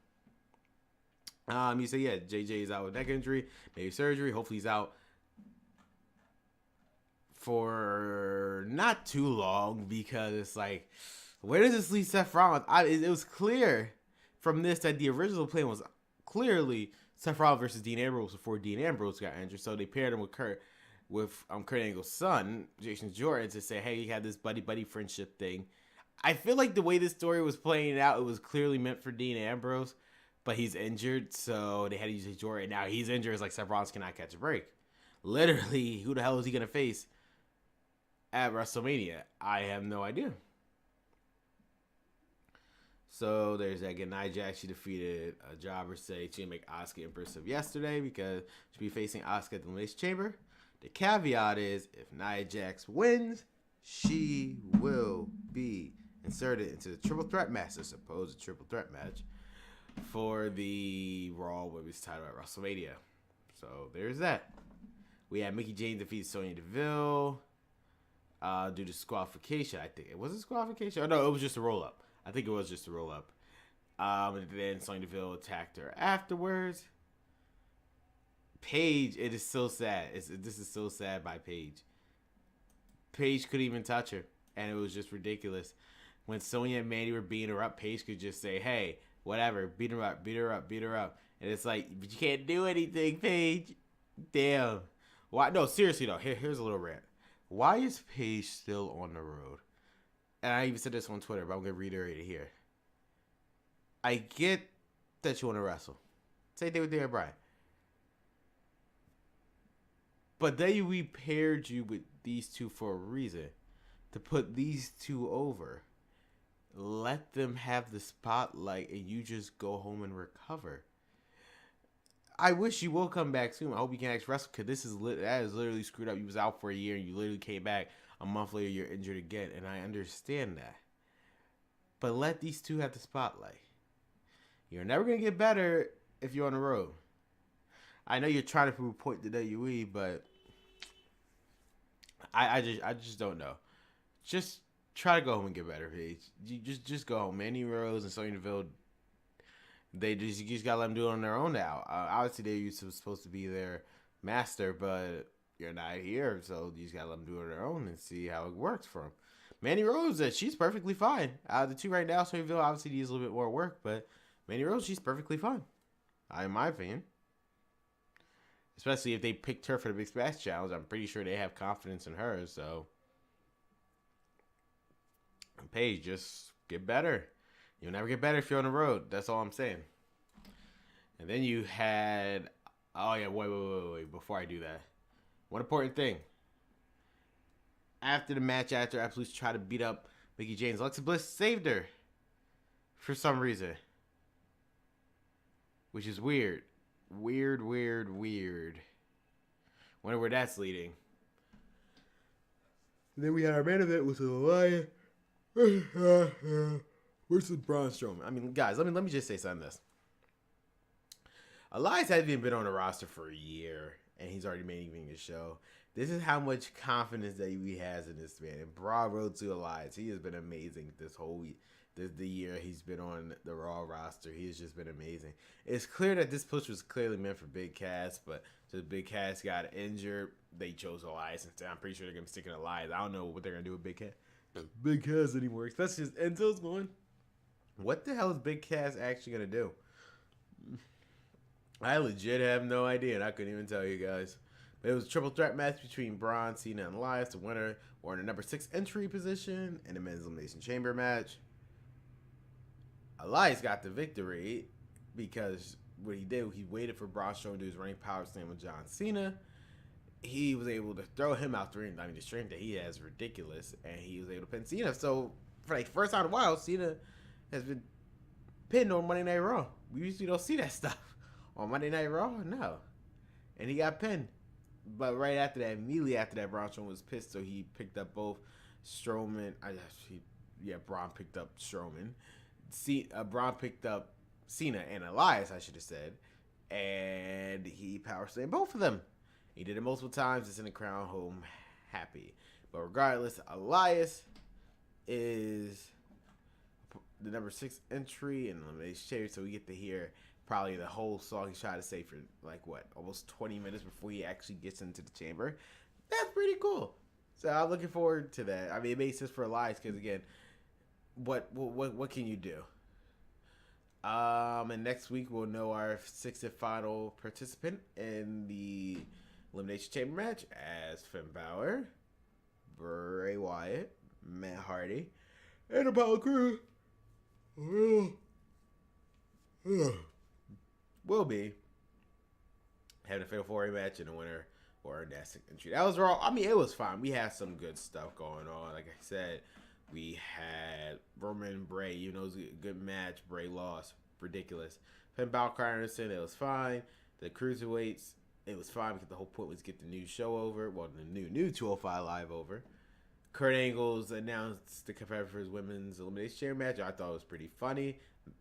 You say, yeah, JJ is out with neck injury, maybe surgery. Hopefully, he's out for not too long because it's like, where does this leave Seth Rollins? It was clear from this that the original plan was clearly Seth Rollins versus Dean Ambrose before Dean Ambrose got injured. So they paired him with Kurt Angle's son, Jason Jordan, to say, hey, he had this buddy friendship thing. I feel like the way this story was playing out, it was clearly meant for Dean Ambrose, but he's injured, so they had to use Jordan. Now he's injured. It's like Seth Rollins cannot catch a break. Literally, who the hell is he going to face at WrestleMania? I have no idea. So there's that. Again, Nia Jax, she defeated a jobber. Say she didn't make Asuka Empress of yesterday because she'll be facing Asuka at the Elimination Chamber. The caveat is if Nia Jax wins, she will be inserted into the triple threat match, the supposed triple threat match, for the Raw Women's title at WrestleMania. So there's that. We had Mickie James defeat Sonya Deville due to disqualification. I think it was a disqualification. Oh, no, it was just a roll up. I think it was just a roll up. And then Sonya Deville attacked her afterwards. Paige, it is so sad. This is so sad by Paige. Paige couldn't even touch her, and it was just ridiculous. When Sonya and Mandy were beating her up, Paige could just say, hey, whatever. Beat her up, beat her up, beat her up. And it's like, but you can't do anything, Paige. Damn. Why? No, seriously though. Here's a little rant. Why is Paige still on the road? And I even said this on Twitter, but I'm gonna reiterate it here. I get that you want to wrestle. Same thing with Daniel Bryan. But then we paired you with these two for a reason. To put these two over. Let them have the spotlight and you just go home and recover. I wish you will come back soon. I hope you can actually wrestle because that is literally screwed up. You was out for a year and you literally came back a month later. You're injured again, and I understand that. But let these two have the spotlight. You're never gonna get better if you're on the road. I know you're trying to prove a point to WWE, but I just don't know. Just try to go home and get better, Paige. You just go home. Mandy Rose and Sonya Deville. You just gotta let them do it on their own now. Obviously, they're supposed to be their master, but you're not here, so you just gotta let them do it on their own and see how it works for them. Mandy Rose, she's perfectly fine. Out of the two right now, Sonya Deville obviously needs a little bit more work, but Mandy Rose, she's perfectly fine, in my opinion. Especially if they picked her for the Big Smash Challenge, I'm pretty sure they have confidence in her. So, Paige, just get better. You'll never get better if you're on the road. That's all I'm saying. And then you had... Oh, yeah, wait. Before I do that. One important thing. After the match, after Absolute tried to beat up Mickie James, Alexa Bliss saved her. For some reason. Which is weird. Weird. Wonder where that's leading. And then we had our main event with the Lion. Versus Braun Strowman. I mean, guys, let me just say something this. Elias hasn't even been on the roster for a year, and he's already main evening a show. This is how much confidence that he has in this man. And bravo to Elias. He has been amazing this whole week. The year he's been on the Raw roster. He has just been amazing. It's clear that this push was clearly meant for Big Cass, but since Big Cass got injured, they chose Elias instead. I'm pretty sure they're going to be sticking Elias. I don't know what they're going to do with Big Cass anymore, especially as Enzo's going. What the hell is Big Cass actually going to do? I legit have no idea, and I couldn't even tell you guys. But it was a triple threat match between Braun, Cena, and Elias. The winner were in the number 6 entry position in the men's elimination chamber match. Elias got the victory because what he did, he waited for Braun Strowman to do his running power slam with John Cena. He was able to throw him out the ring. I mean, the strength that he has is ridiculous, and he was able to pin Cena. So, for like first time in a while, Cena has been pinned on Monday Night Raw. We usually don't see that stuff on Monday Night Raw. No, and he got pinned. But right after that, immediately after that, Braun Strowman was pissed, so he picked up both Strowman. Braun picked up Strowman. Braun picked up Cena and Elias, I should have said, and he power slammed both of them. He did it multiple times. It's in the crowd home happy. But regardless, Elias is the number 6 entry in the elimination chamber, so we get to hear probably the whole song he's trying to say for almost 20 minutes before he actually gets into the chamber. That's pretty cool. So I'm looking forward to that. I mean, it makes sense for Elias because again, what can you do? And next week we'll know our 6th and final participant in the elimination chamber match as Finn Balor, Bray Wyatt, Matt Hardy, and Apollo Crews will be having a fatal 4-way match and the winner or that 6th entry. That was Raw. I mean, it was fine. We had some good stuff going on. Like I said, we had Roman and Bray. You know, it was a good match. Bray lost. Ridiculous. Finn Balor, Anderson, it was fine. The cruiserweights, it was fine because the whole point was to get the new show over. Well, the new 205 Live over. Kurt Angle's announced the competitor for his women's elimination chamber match. I thought it was pretty funny.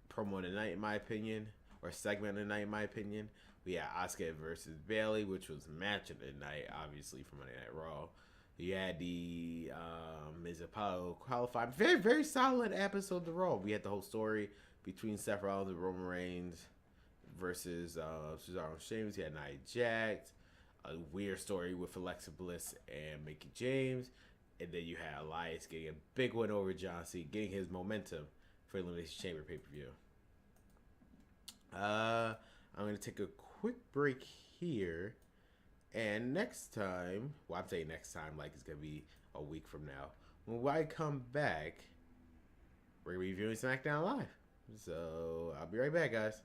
Promo of the night, in my opinion. Or segment of the night, in my opinion. We had Asuka versus Bayley, which was match of the night, obviously, from Monday Night Raw. You had the Miz Apollo qualifying. Very, very solid episode of Raw. We had the whole story between Seth Rollins and Roman Reigns versus Cesaro and Sheamus. You had Nia Jax. A weird story with Alexa Bliss and Mickie James. And then you had Elias getting a big win over John Cena, getting his momentum for Elimination Chamber pay-per-view. I'm gonna take a quick break here, and next time, well, I'm saying next time, like it's gonna be a week from now. When I come back, we're reviewing SmackDown Live. So I'll be right back, guys.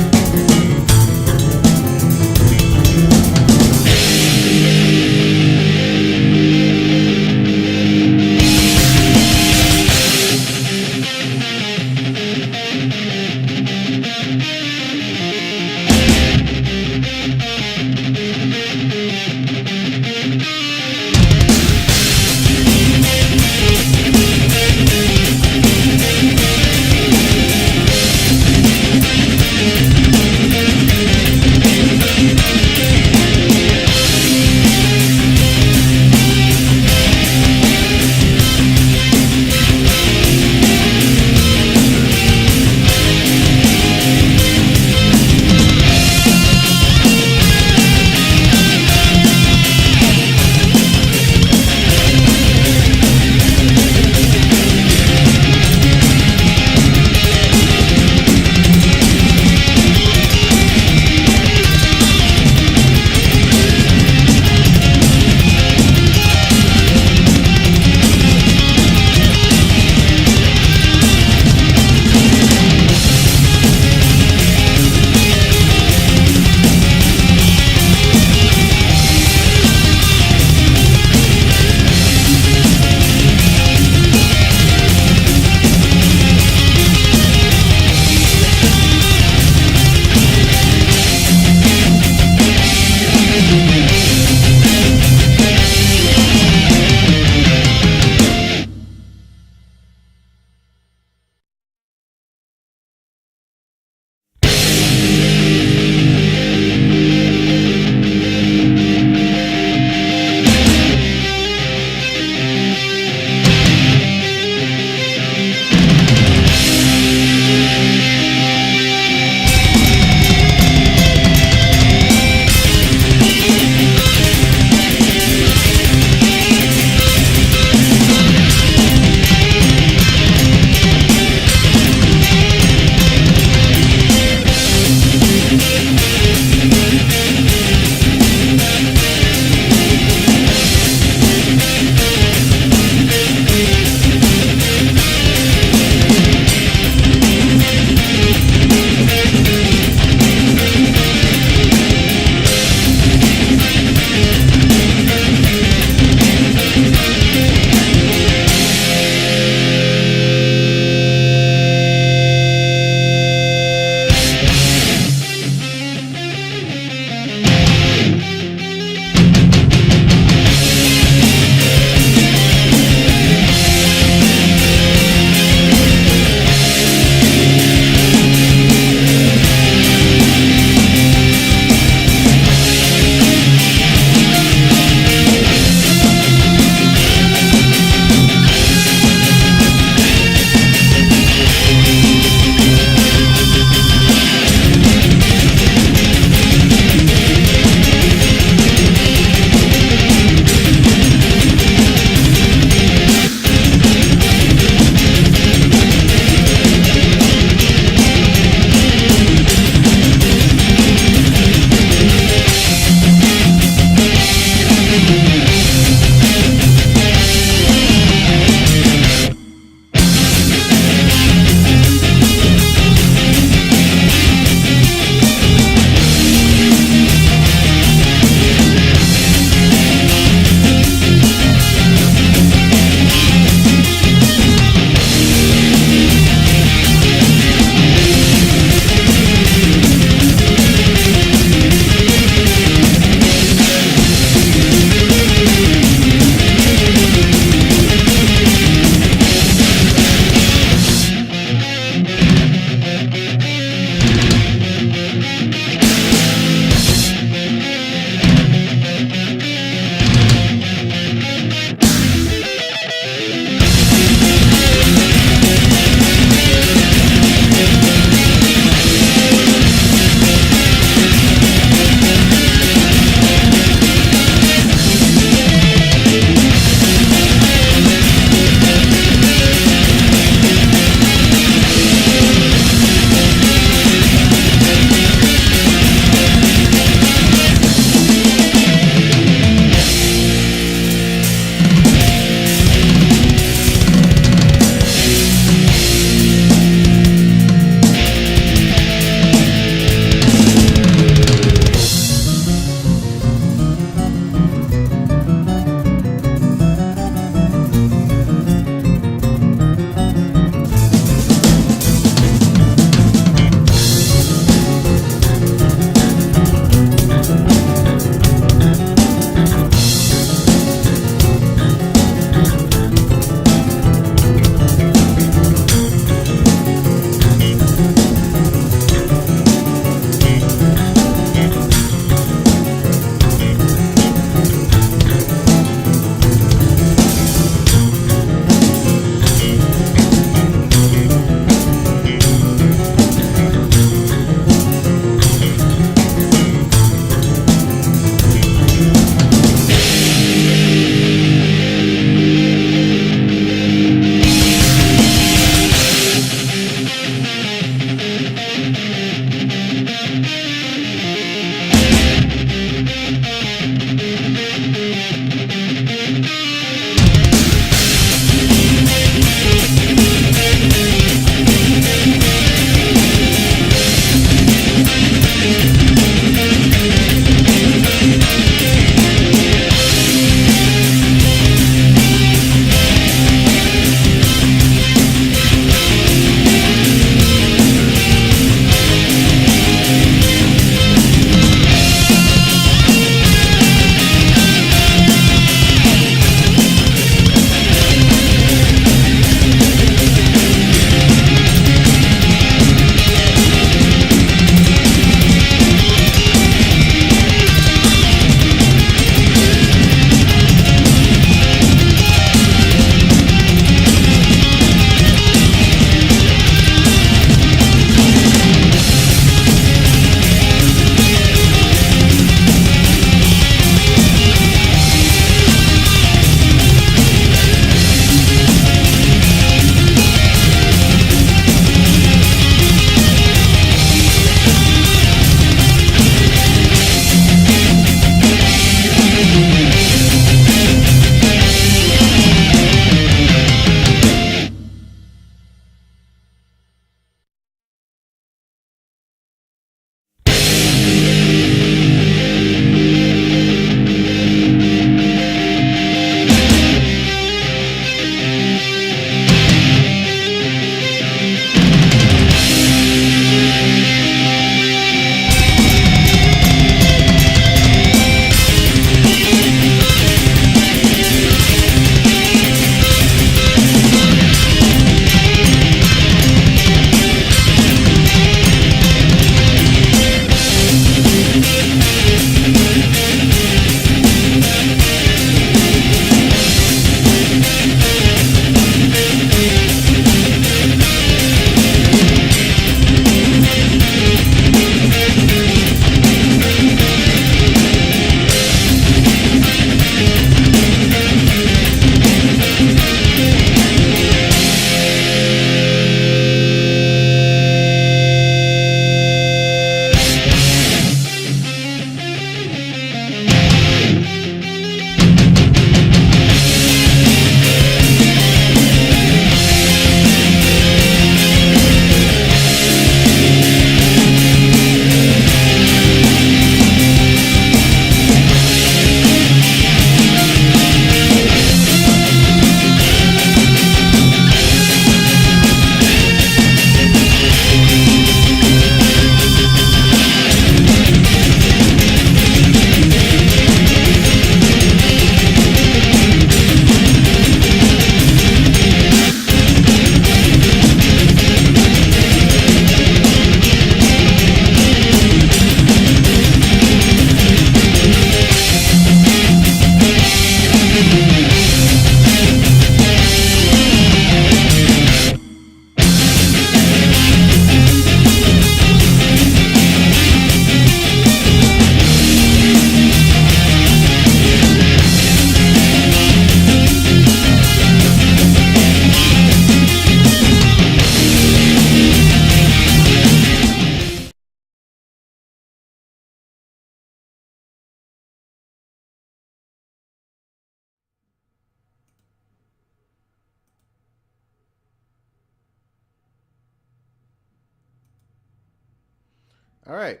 All right.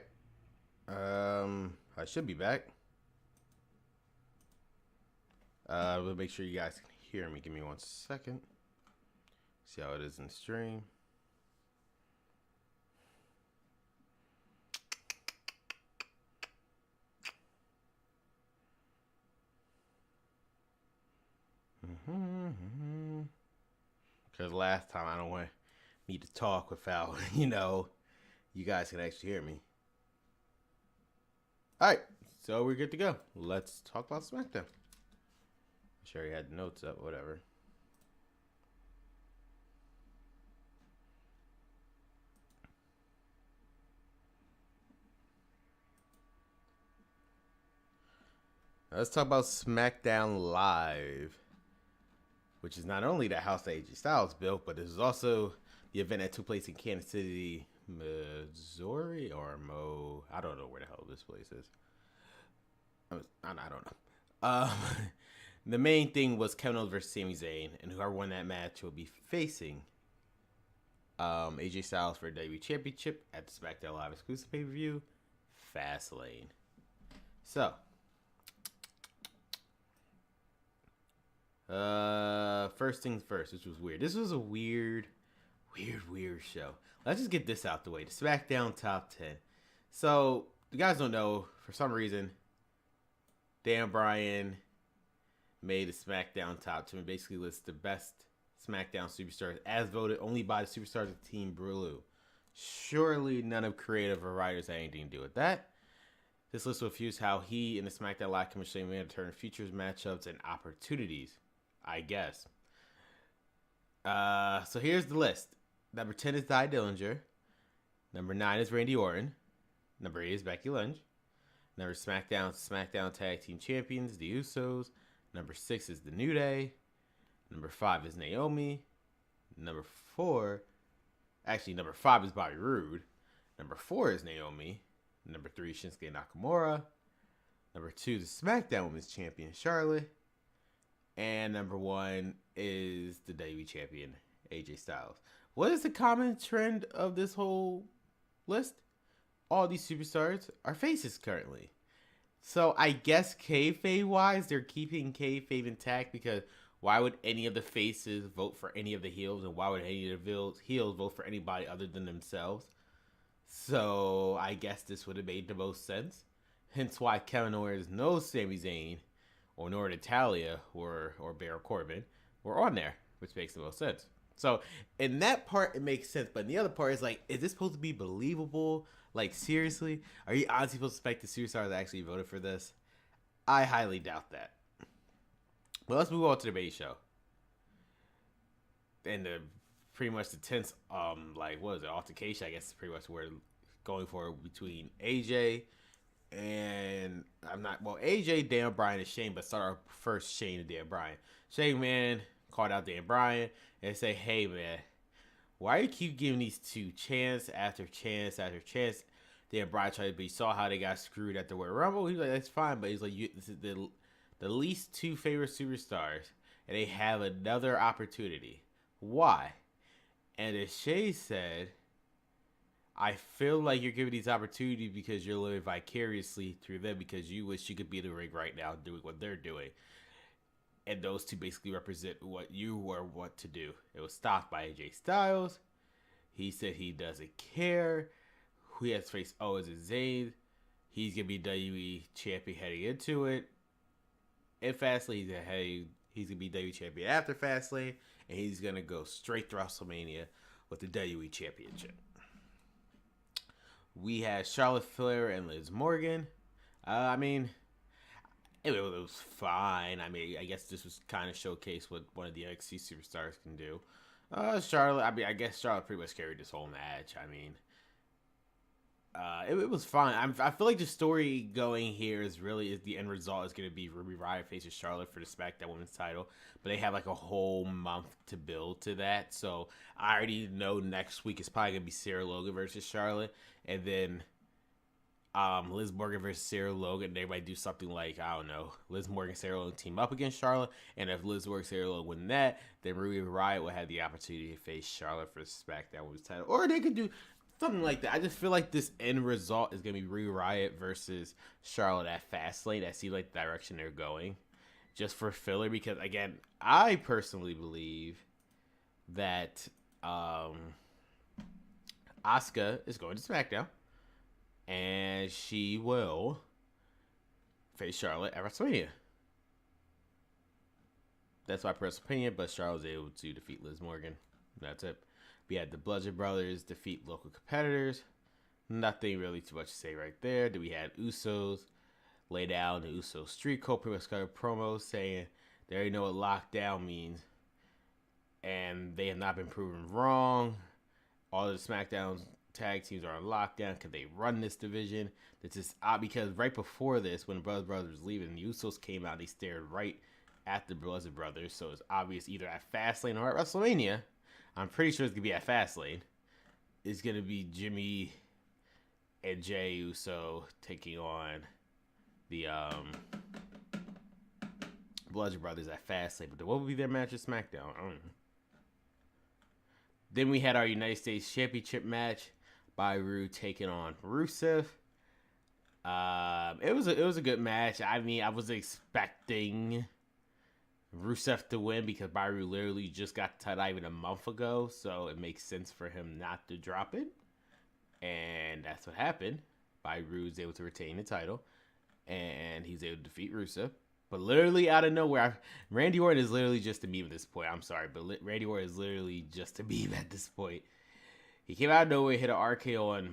I should be back. We'll make sure you guys can hear me. Give me 1 second. See how it is in the stream. Because last time I don't want me to talk without, you guys can actually hear me. All right, so we're good to go. Let's talk about Smackdown. I'm sure you had notes up, whatever. Let's talk about Smackdown Live, which is not only the house that AJ Styles built, but this is also the event that took place in Kansas City, Missouri, or I don't know where the hell this place is. I don't know. The main thing was Kevin Owens versus Sami Zayn, and whoever won that match will be facing AJ Styles for the WWE Championship at the SmackDown Live exclusive pay-per-view, Fastlane. So, first things first, which was weird. This was a weird show. Let's just get this out the way. The SmackDown Top 10. So, you guys don't know, for some reason, Dan Bryan made the SmackDown Top 10 and basically lists the best SmackDown superstars as voted only by the superstars of Team Blue. Surely none of creative or writers had anything to do with that. This list refutes how he and the SmackDown Live Commission may determine futures, matchups, and opportunities, I guess. So here's the list. Number 10 is Ty Dillinger. Number 9 is Randy Orton. Number 8 is Becky Lynch. Number SmackDown Tag Team Champions, the Usos. Number 6 is the New Day. Number 5 is Naomi. Number 5 is Bobby Roode. Number 4 is Naomi. Number 3 is Shinsuke Nakamura. Number 2 is the SmackDown Women's Champion, Charlotte. And number 1 is the WWE Champion, AJ Styles. What is the common trend of this whole list? All these superstars are faces currently. So I guess kayfabe-wise, they're keeping kayfabe intact because why would any of the faces vote for any of the heels, and why would any of the heels vote for anybody other than themselves? So I guess this would have made the most sense. Hence why Kevin Owens knows Sami Zayn or nor Natalya or Baron Corbin were on there, which makes the most sense. So in that part, it makes sense. But in the other part, it's like, is this supposed to be believable? Like, seriously? Are you honestly supposed to expect the superstars that actually voted for this? I highly doubt that. But let's move on to the main show. And pretty much the tense, altercation, I guess, is pretty much where going for between AJ and AJ, Dan Bryan, and Shane. But start our first Shane and Dan Bryan. Shane, man, called out Dan Bryan and say, hey, man, why do you keep giving these two chance after chance after chance? Dan Bryan tried to, but he saw how they got screwed at the Royal Rumble. He's like, that's fine, but he's like, this is the least two favorite superstars, and they have another opportunity. Why? And as Shay said, I feel like you're giving these opportunities because you're living vicariously through them because you wish you could be in the ring right now doing what they're doing. And those two basically represent what you were what to do. It was stopped by AJ Styles. He said he doesn't care. Who he has to face Owens and Zayn. He's going to be WWE champion heading into it. In Fastlane, he's going to be WWE champion after Fastlane. And he's going to go straight to WrestleMania with the WWE championship. We had Charlotte Flair and Liz Morgan. It was fine. I mean, I guess this was kind of showcase what one of the NXT superstars can do. Charlotte, I guess Charlotte pretty much carried this whole match. I mean, it was fine. I feel like the story going here is the end result is going to be Ruby Riott faces Charlotte for the SmackDown Women's title, but they have like a whole month to build to that. So I already know next week is probably going to be Sarah Logan versus Charlotte, and then Liz Morgan versus Sarah Logan. They might do something like, I don't know, Liz Morgan and Sarah Logan team up against Charlotte, and if Liz Morgan and Sarah Logan win that, then Ruby Riott will have the opportunity to face Charlotte for the SmackDown Women's title, or they could do Something like that. I just feel like this end result is gonna be Rhea Riot versus Charlotte at Fastlane. That seems like the direction they're going, just for filler. Because again, I personally believe that Asuka is going to SmackDown, and she will face Charlotte at WrestleMania. That's my personal opinion, but Charlotte was able to defeat Liz Morgan. That's it. We had the Bludgeon Brothers defeat local competitors. Nothing really too much to say right there. Then we had Usos lay down the Usos street code, pretty much cut a promo saying they already know what lockdown means, and they have not been proven wrong. All of the SmackDown tag teams are on lockdown because they run this division. This is odd because right before this, when the Brothers was leaving, the Usos came out, they stared right at the Bludgeon Brothers, so it's obvious either at Fastlane or at WrestleMania. I'm pretty sure it's going to be at Fastlane. It's going to be Jimmy and Jey Uso taking on the Bludgeon Brothers at Fastlane. But what would be their match at SmackDown? I don't know. Then we had our United States Championship match. Byru taking on Rusev. It was a good match. I mean, I was expecting Rusev to win because Byru literally just got the title even a month ago, so it makes sense for him not to drop it. And that's what happened. Byru is able to retain the title, and he's able to defeat Rusev. But literally out of nowhere, Randy Orton is literally just a meme at this point. I'm sorry, but Randy Orton is literally just a meme at this point. He came out of nowhere, hit an RKO on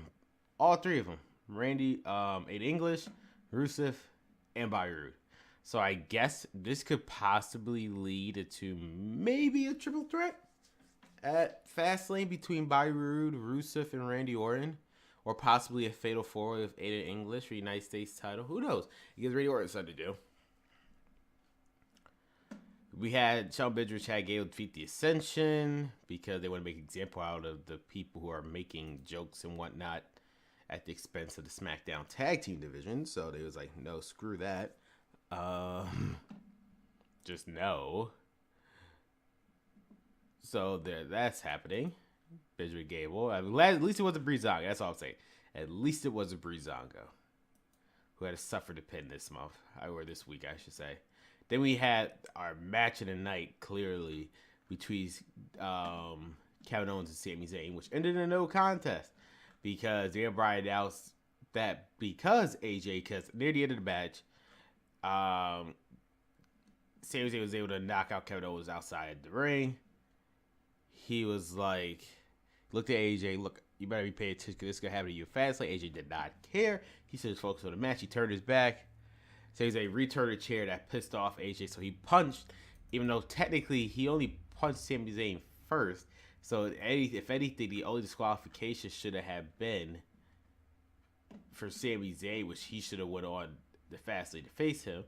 all three of them. Randy, Aiden English, Rusev, and Byru. So I guess this could possibly lead to maybe a triple threat at Fastlane between Byru, Rusev, and Randy Orton. Or possibly a fatal four-way with Aiden English for United States title. Who knows? Because Randy Orton something to do. We had Shelton Benjamin, Chad Gable defeat the Ascension because they want to make an example out of the people who are making jokes and whatnot at the expense of the SmackDown Tag Team division. So they was like, no, screw that. Just no. So that's happening. Benjamin Gable. At least it wasn't Breezango. That's all I'm saying. At least it wasn't Breezango, who had to suffer the pin this month. Or this week, I should say. Then we had our match of the night, clearly, between Kevin Owens and Sami Zayn, which ended in a no contest. Because everybody announced that because near the end of the match, Sami Zayn was able to knock out Kevin Owens outside the ring. He was like, looked at AJ, look, you better be paying attention because this is going to happen to you fast. Like, AJ did not care. He said focus on the match. He turned his back. Sami Zayn returned a chair that pissed off AJ, so he punched, even though technically he only punched Sami Zayn first. So if anything, the only disqualification should have been for Sami Zayn, which he should have went on the Fastlane to face him.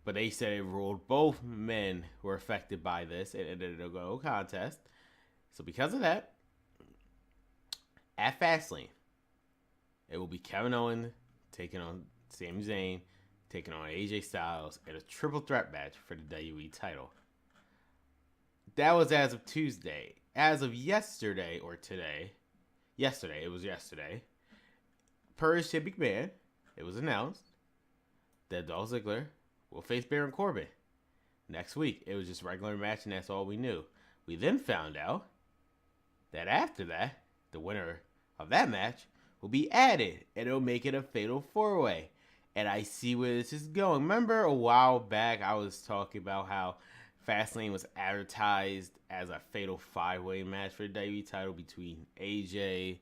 But they said it ruled both men were affected by this and ended in a no contest. So because of that, at Fastlane, it will be Kevin Owens taking on Sami Zayn, taking on AJ Styles in a triple threat match for the WWE title. That was as of Tuesday. As of yesterday or today, it was yesterday, per Shane McMahon, it was announced that Dolph Ziggler will face Baron Corbin next week. It was just a regular match, and that's all we knew. We then found out that after that, the winner of that match will be added, and it'll make it a fatal four-way. And I see where this is going. Remember a while back, I was talking about how Fastlane was advertised as a fatal five-way match for the WWE title between AJ,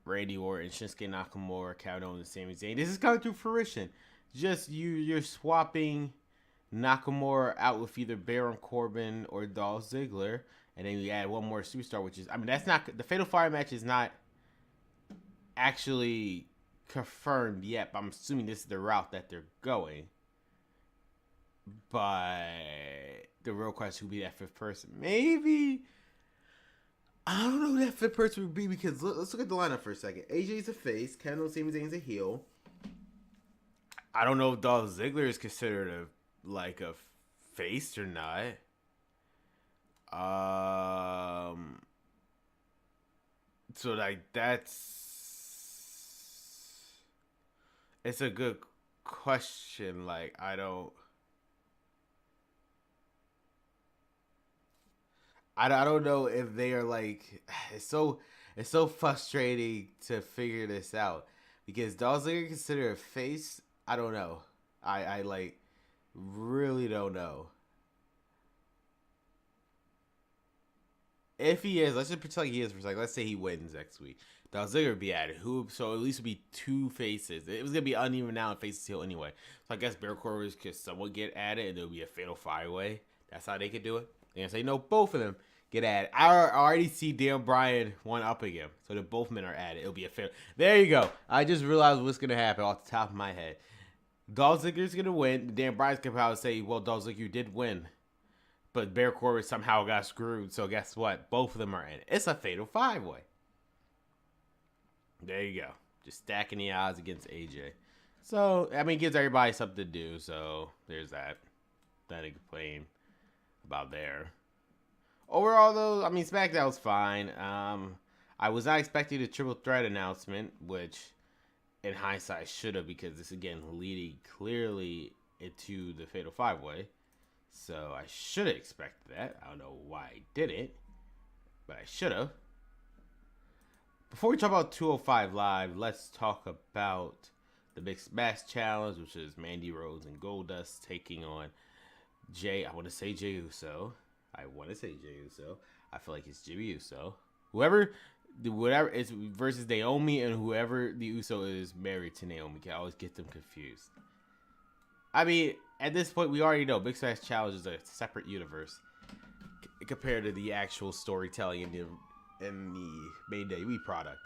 Randy Orton, Shinsuke Nakamura, Kevin Owens, and Sami Zayn. This is coming to fruition. Just you're swapping Nakamura out with either Baron Corbin or Dolph Ziggler, and then you add one more superstar, which is, I mean, that's not, the fatal five match is not actually confirmed yet, but I'm assuming this is the route that they're going. But the real question would be that fifth person. Maybe, I don't know who that fifth person would be, because let's look at the lineup for a second. AJ's a face, Kevin Owens, Sami Zayn's a heel. I don't know if Dolph Ziggler is considered a face or not. So like it's a good question. Like I don't know if they are like it's so frustrating to figure this out because Dolph Ziggler considered a face. I don't know. I like really don't know if he is. Let's just pretend like he is for a second. Let's say he wins next week. Dolph Ziggler would be added. Who? So at least would be two faces. It was gonna be uneven now in faces heel anyway. So I guess Bear Corbin could someone get added and there'll be a fatal five way. That's how they could do it. They're gonna say no, both of them get added. I already see Dan Bryan one up again, so that both men are added. It'll be a fair. There you go. I just realized what's gonna happen off the top of my head. Dolph Ziggler's gonna win. Dan Bryan's gonna probably say, "Well, Dolph Ziggler did win, but Bear Corbin somehow got screwed." So guess what? Both of them are in. It's a fatal five way. There you go. Just stacking the odds against AJ. So I mean, it gives everybody something to do. So there's that. That I complain about there. Overall, though, I mean, SmackDown was fine. I was not expecting a triple threat announcement, which, in hindsight, should have because this again leading clearly into the Fatal Five Way. So I should have expected that. I don't know why I did it, but I should have. Before we talk about 205 Live, let's talk about the Big Smash Challenge, which is Mandy Rose and Goldust taking on I want to say Jey Uso. I feel like it's Jimmy Uso. Whatever it's versus Naomi and whoever the Uso is married to Naomi. I always get them confused. I mean, at this point, we already know Big Smash Challenge is a separate universe compared to the actual storytelling in the main WWE product.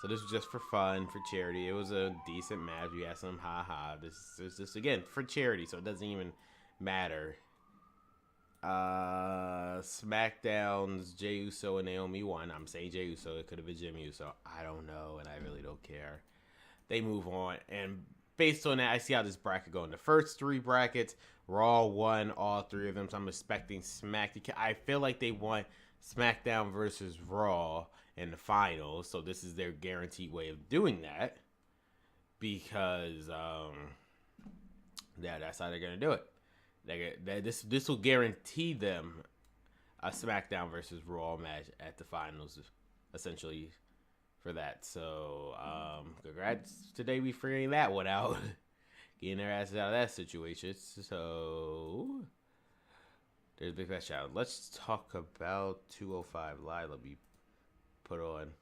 So this was just for fun, for charity. It was a decent match. We had some haha. This is just again for charity, so it doesn't even matter. SmackDown's Jey Uso and Naomi won. I'm saying Jey Uso. It could have been Jimmy Uso. I don't know, and I really don't care. They move on, and based on that, I see how this bracket going. The first three brackets, Raw won all three of them, so I'm expecting I feel like they want SmackDown versus Raw in the finals, so this is their guaranteed way of doing that because that's how they're gonna do it. This will guarantee them a SmackDown versus Raw match at the finals, essentially, for that. So, congrats today we figuring that one out, getting their asses out of that situation. So, there's Big Fat Challenge. Let's talk about 205 Live. Let me put on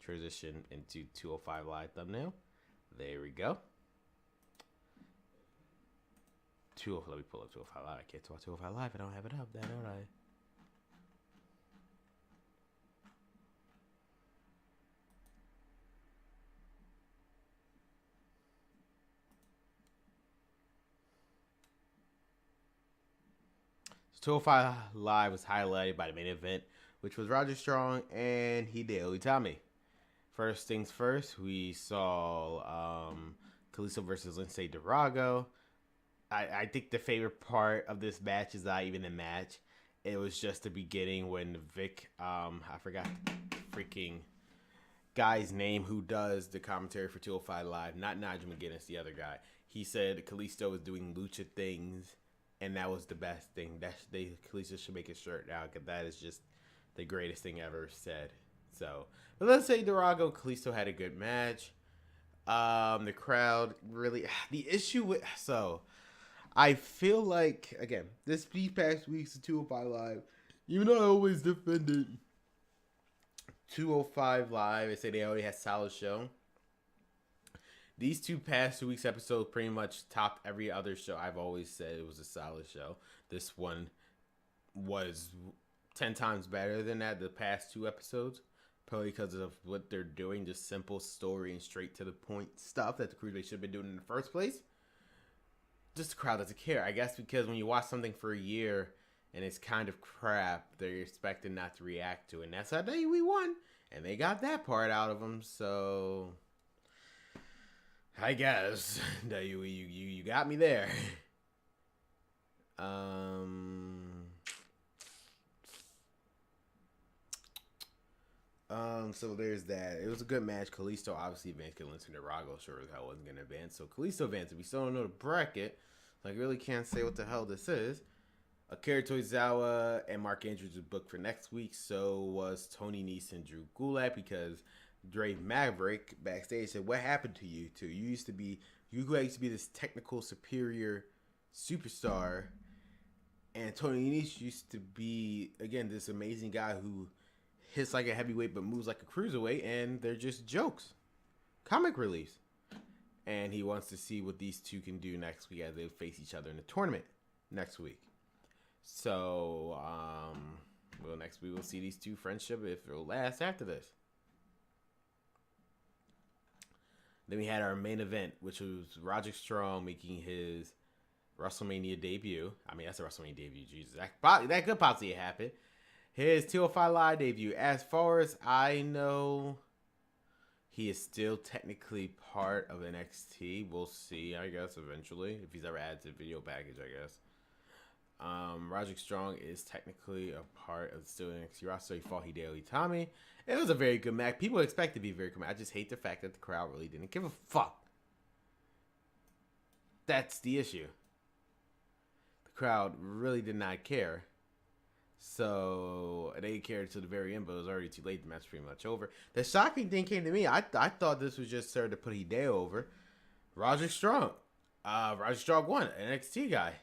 transition into 205 Live thumbnail. There we go. Let me pull up 205 Live. I can't talk 205 Live. I don't have it up there, don't I? So 205 Live was highlighted by the main event, which was Roger Strong and Hideo Itami. First things first, we saw Kalisto versus Lince Dorado. I think the favorite part of this match is not even the match. It was just the beginning when Vic, I forgot the freaking guy's name who does the commentary for 205 Live, not Nigel McGuinness, the other guy. He said Kalisto was doing lucha things, and that was the best thing. Kalisto should make a shirt now, because that is just the greatest thing ever said. So, but let's say Dorado and Kalisto had a good match. The crowd really, the issue with, I feel like, again, these past weeks of 205 Live, even though I always defended 205 Live, I say they already had a solid show. These past 2 weeks episodes pretty much topped every other show. I've always said it was a solid show. This one was 10 times better than that, the past 2 episodes. Probably because of what they're doing, just simple story and straight to the point stuff that the cruiserweight should have been doing in the first place. Just the crowd doesn't care. I guess because when you watch something for a year and it's kind of crap, they're expecting not to react to it. And that's how we won. And they got that part out of them. So, I guess you got me there. So there's that. It was a good match. Kalisto obviously advanced. Linton and Rago sure as hell wasn't going to advance. So Kalisto advanced. We still don't know the bracket. So I really can't say what the hell this is. Akira Tozawa and Mark Andrews was booked for next week. So was Tony Nese and Drew Gulak, because Dre Maverick backstage said, "What happened to you two? You used to be this technical superior superstar, and Tony Nese used to be, again, this amazing guy who hits like a heavyweight but moves like a cruiserweight, and they're just jokes, comic reliefs." And he wants to see what these two can do next week as they face each other in the tournament next week. So, well, next week we'll see these two friendship if it'll last after this. Then we had our main event, which was Roderick Strong making his WrestleMania debut. I mean, that's a WrestleMania debut. Jesus, that could possibly happen. His 205 Live debut. As far as I know, he is still technically part of NXT. We'll see, I guess, eventually, if he's ever added to the video package, I guess. Roderick Strong is technically a part of still NXT roster. He fought Hideo Itami. It was a very good match. People expect to be very good match. I just hate the fact that the crowd really didn't give a fuck. That's the issue. The crowd really did not care. So they cared to the very end, but it was already too late. The match was pretty much over. The shocking thing came to me. I thought this was just served to put Hideo over. Roderick Strong. Roderick Strong won. An NXT guy.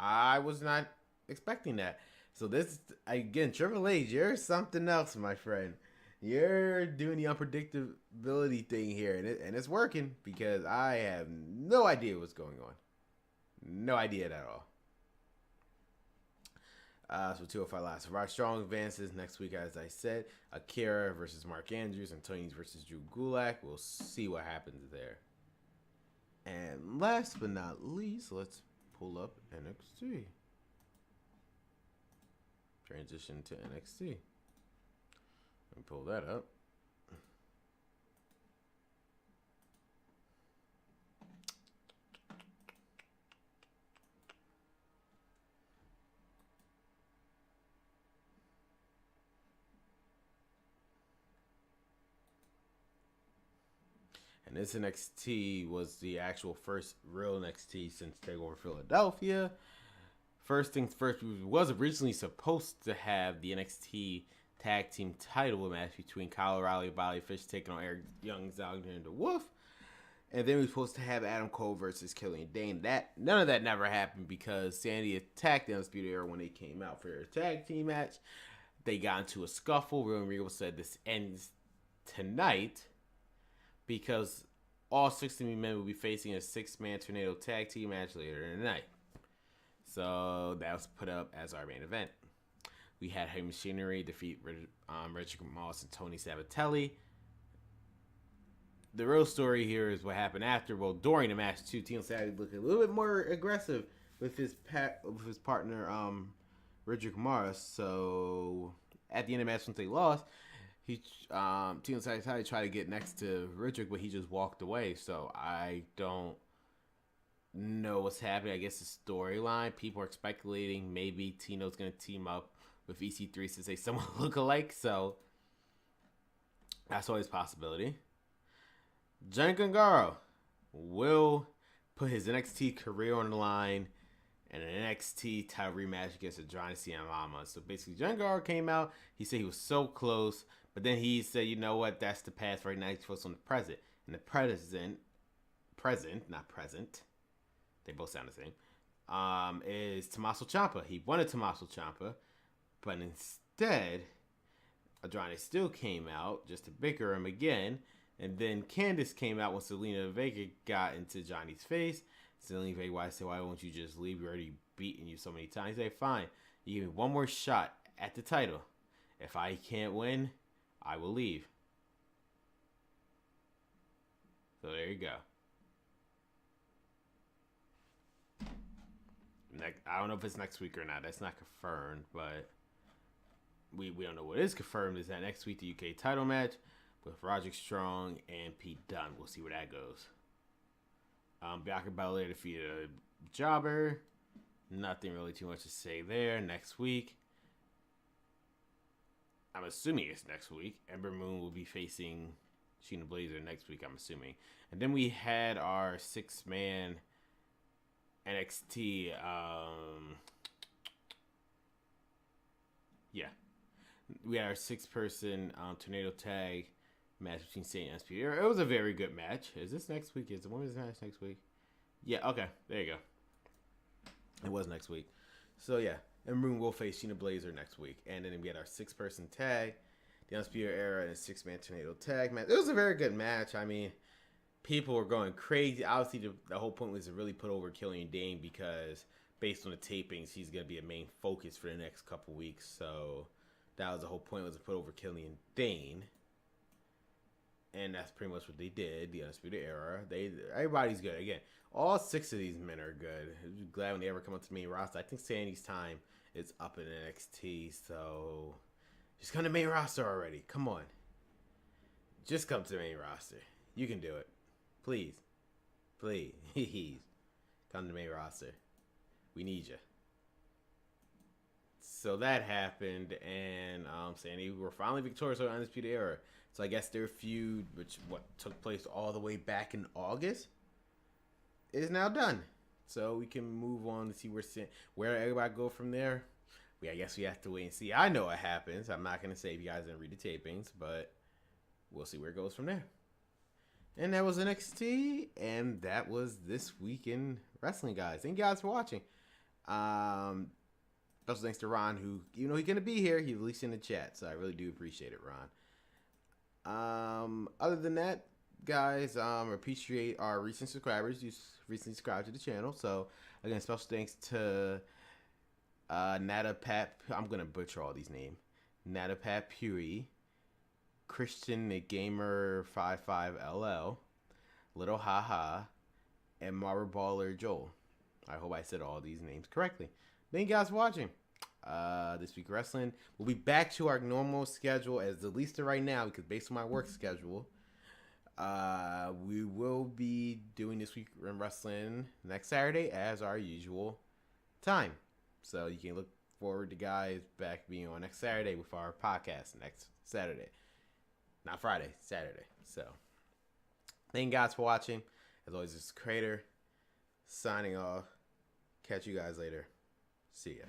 I was not expecting that. So this, again, Triple H, you're something else, my friend. You're doing the unpredictability thing here, and it's working, because I have no idea what's going on. No idea at all. So 205 Live. So Roderick Strong advances next week, as I said. Akira versus Mark Andrews, and Tony versus Drew Gulak. We'll see what happens there. And last but not least, let's pull up NXT. Transition to NXT. Let me pull that up. And this NXT was the actual first real NXT since TakeOver Philadelphia. First things first, we was originally supposed to have the NXT Tag Team title match between Kyle O'Reilly and Bobby Fish taking on Eric Young, Alexander the Wolf. And then we were supposed to have Adam Cole versus Killian Dane. None of that never happened, because Sandy attacked the Undisputed Era when they came out for their tag team match. They got into a scuffle. William Regal said this ends tonight, because all 16 men will be facing a 6-man tornado tag team match later in the night. So that was put up as our main event. We had Heavy Machinery defeat Richard Moss and Tony Sabatelli. The real story here is what happened after. Well, during the match, Tino Sabatelli looked a little bit more aggressive with his partner, Richard Morris. So at the end of the match, once they lost, Tino Sabatelli tried to get next to Richard, but he just walked away. So I don't know what's happening. I guess the storyline, people are speculating maybe Tino's going to team up with EC3 since they somewhat look alike. So that's always a possibility. Johnny Gargano will put his NXT career on the line in an NXT title rematch against Adrian Ciampa. So basically, Johnny Gargano came out. He said he was so close, but then he said, you know what, that's the past. Right now, he's focused on the present. And the present, not present, they both sound the same, is Tommaso Ciampa. He wanted Tommaso Ciampa, but instead, Andrade still came out just to bicker him again. And then Candice came out when Selena Vega got into Johnny's face. Selena Vega said, why won't you just leave? We already beaten you so many times. He said, fine, you give me one more shot at the title. If I can't win, I will leave. So there you go. I don't know if it's next week or not. That's not confirmed, but we don't know what is confirmed is that next week the UK title match with Roderick Strong and Pete Dunne. We'll see where that goes. Bianca Belair defeated a jobber. Nothing really too much to say there. Next week, I'm assuming it's next week. Ember Moon will be facing Sheena Blazer next week, I'm assuming. And then we had our 6-man NXT. Yeah. We had our 6-person tornado tag match between Saint and SP. It was a very good match. Is this next week? Is the women's match next week? Yeah, okay. There you go. It was next week. So, yeah. Ember Moon will face Sheena Blazer next week. And then we had our 6-person tag. The Undisputed Era and a 6-man tornado tag match. It was a very good match. I mean, people were going crazy. Obviously, the whole point was to really put over Killian Dane because based on the tapings, he's going to be a main focus for the next couple weeks. So that was the whole point, was to put over Killian Dane. And that's pretty much what they did. The Undisputed Era. Everybody's good. Again, all 6 of these men are good. I'm glad when they ever come up to the main roster. I think Sandy's time is up in NXT. So just come to the main roster already. Come on. Just come to the main roster. You can do it. Please. Please. Come to the main roster. We need you. So that happened, and Sandy were finally victorious over Undisputed Era. So I guess their feud, which took place all the way back in August, is now done. So we can move on to see where everybody go from there. I guess we have to wait and see. I know what happens. I'm not going to say if you guys didn't read the tapings, but we'll see where it goes from there. And that was NXT, and that was this week in wrestling, guys. Thank you guys for watching. Special thanks to Ron, who, even though he's going to be here, he released in the chat, so I really do appreciate it, Ron. Other than that, guys, appreciate our recent subscribers. You recently subscribed to the channel, so again, special thanks to Nada Pat, I'm going to butcher all these names. Nada Pat Puri, Christian the Gamer 55LL, Little Haha, and Marble Baller Joel. I hope I said all these names correctly. Thank you guys for watching. This week wrestling. We'll be back to our normal schedule as at least right now, because based on my work schedule, we will be doing this week in wrestling next Saturday as our usual time. So you can look forward to guys back being on next Saturday with our podcast next Saturday. Not Friday, Saturday. So thank you guys for watching. As always, this is Crater signing off. Catch you guys later. See ya.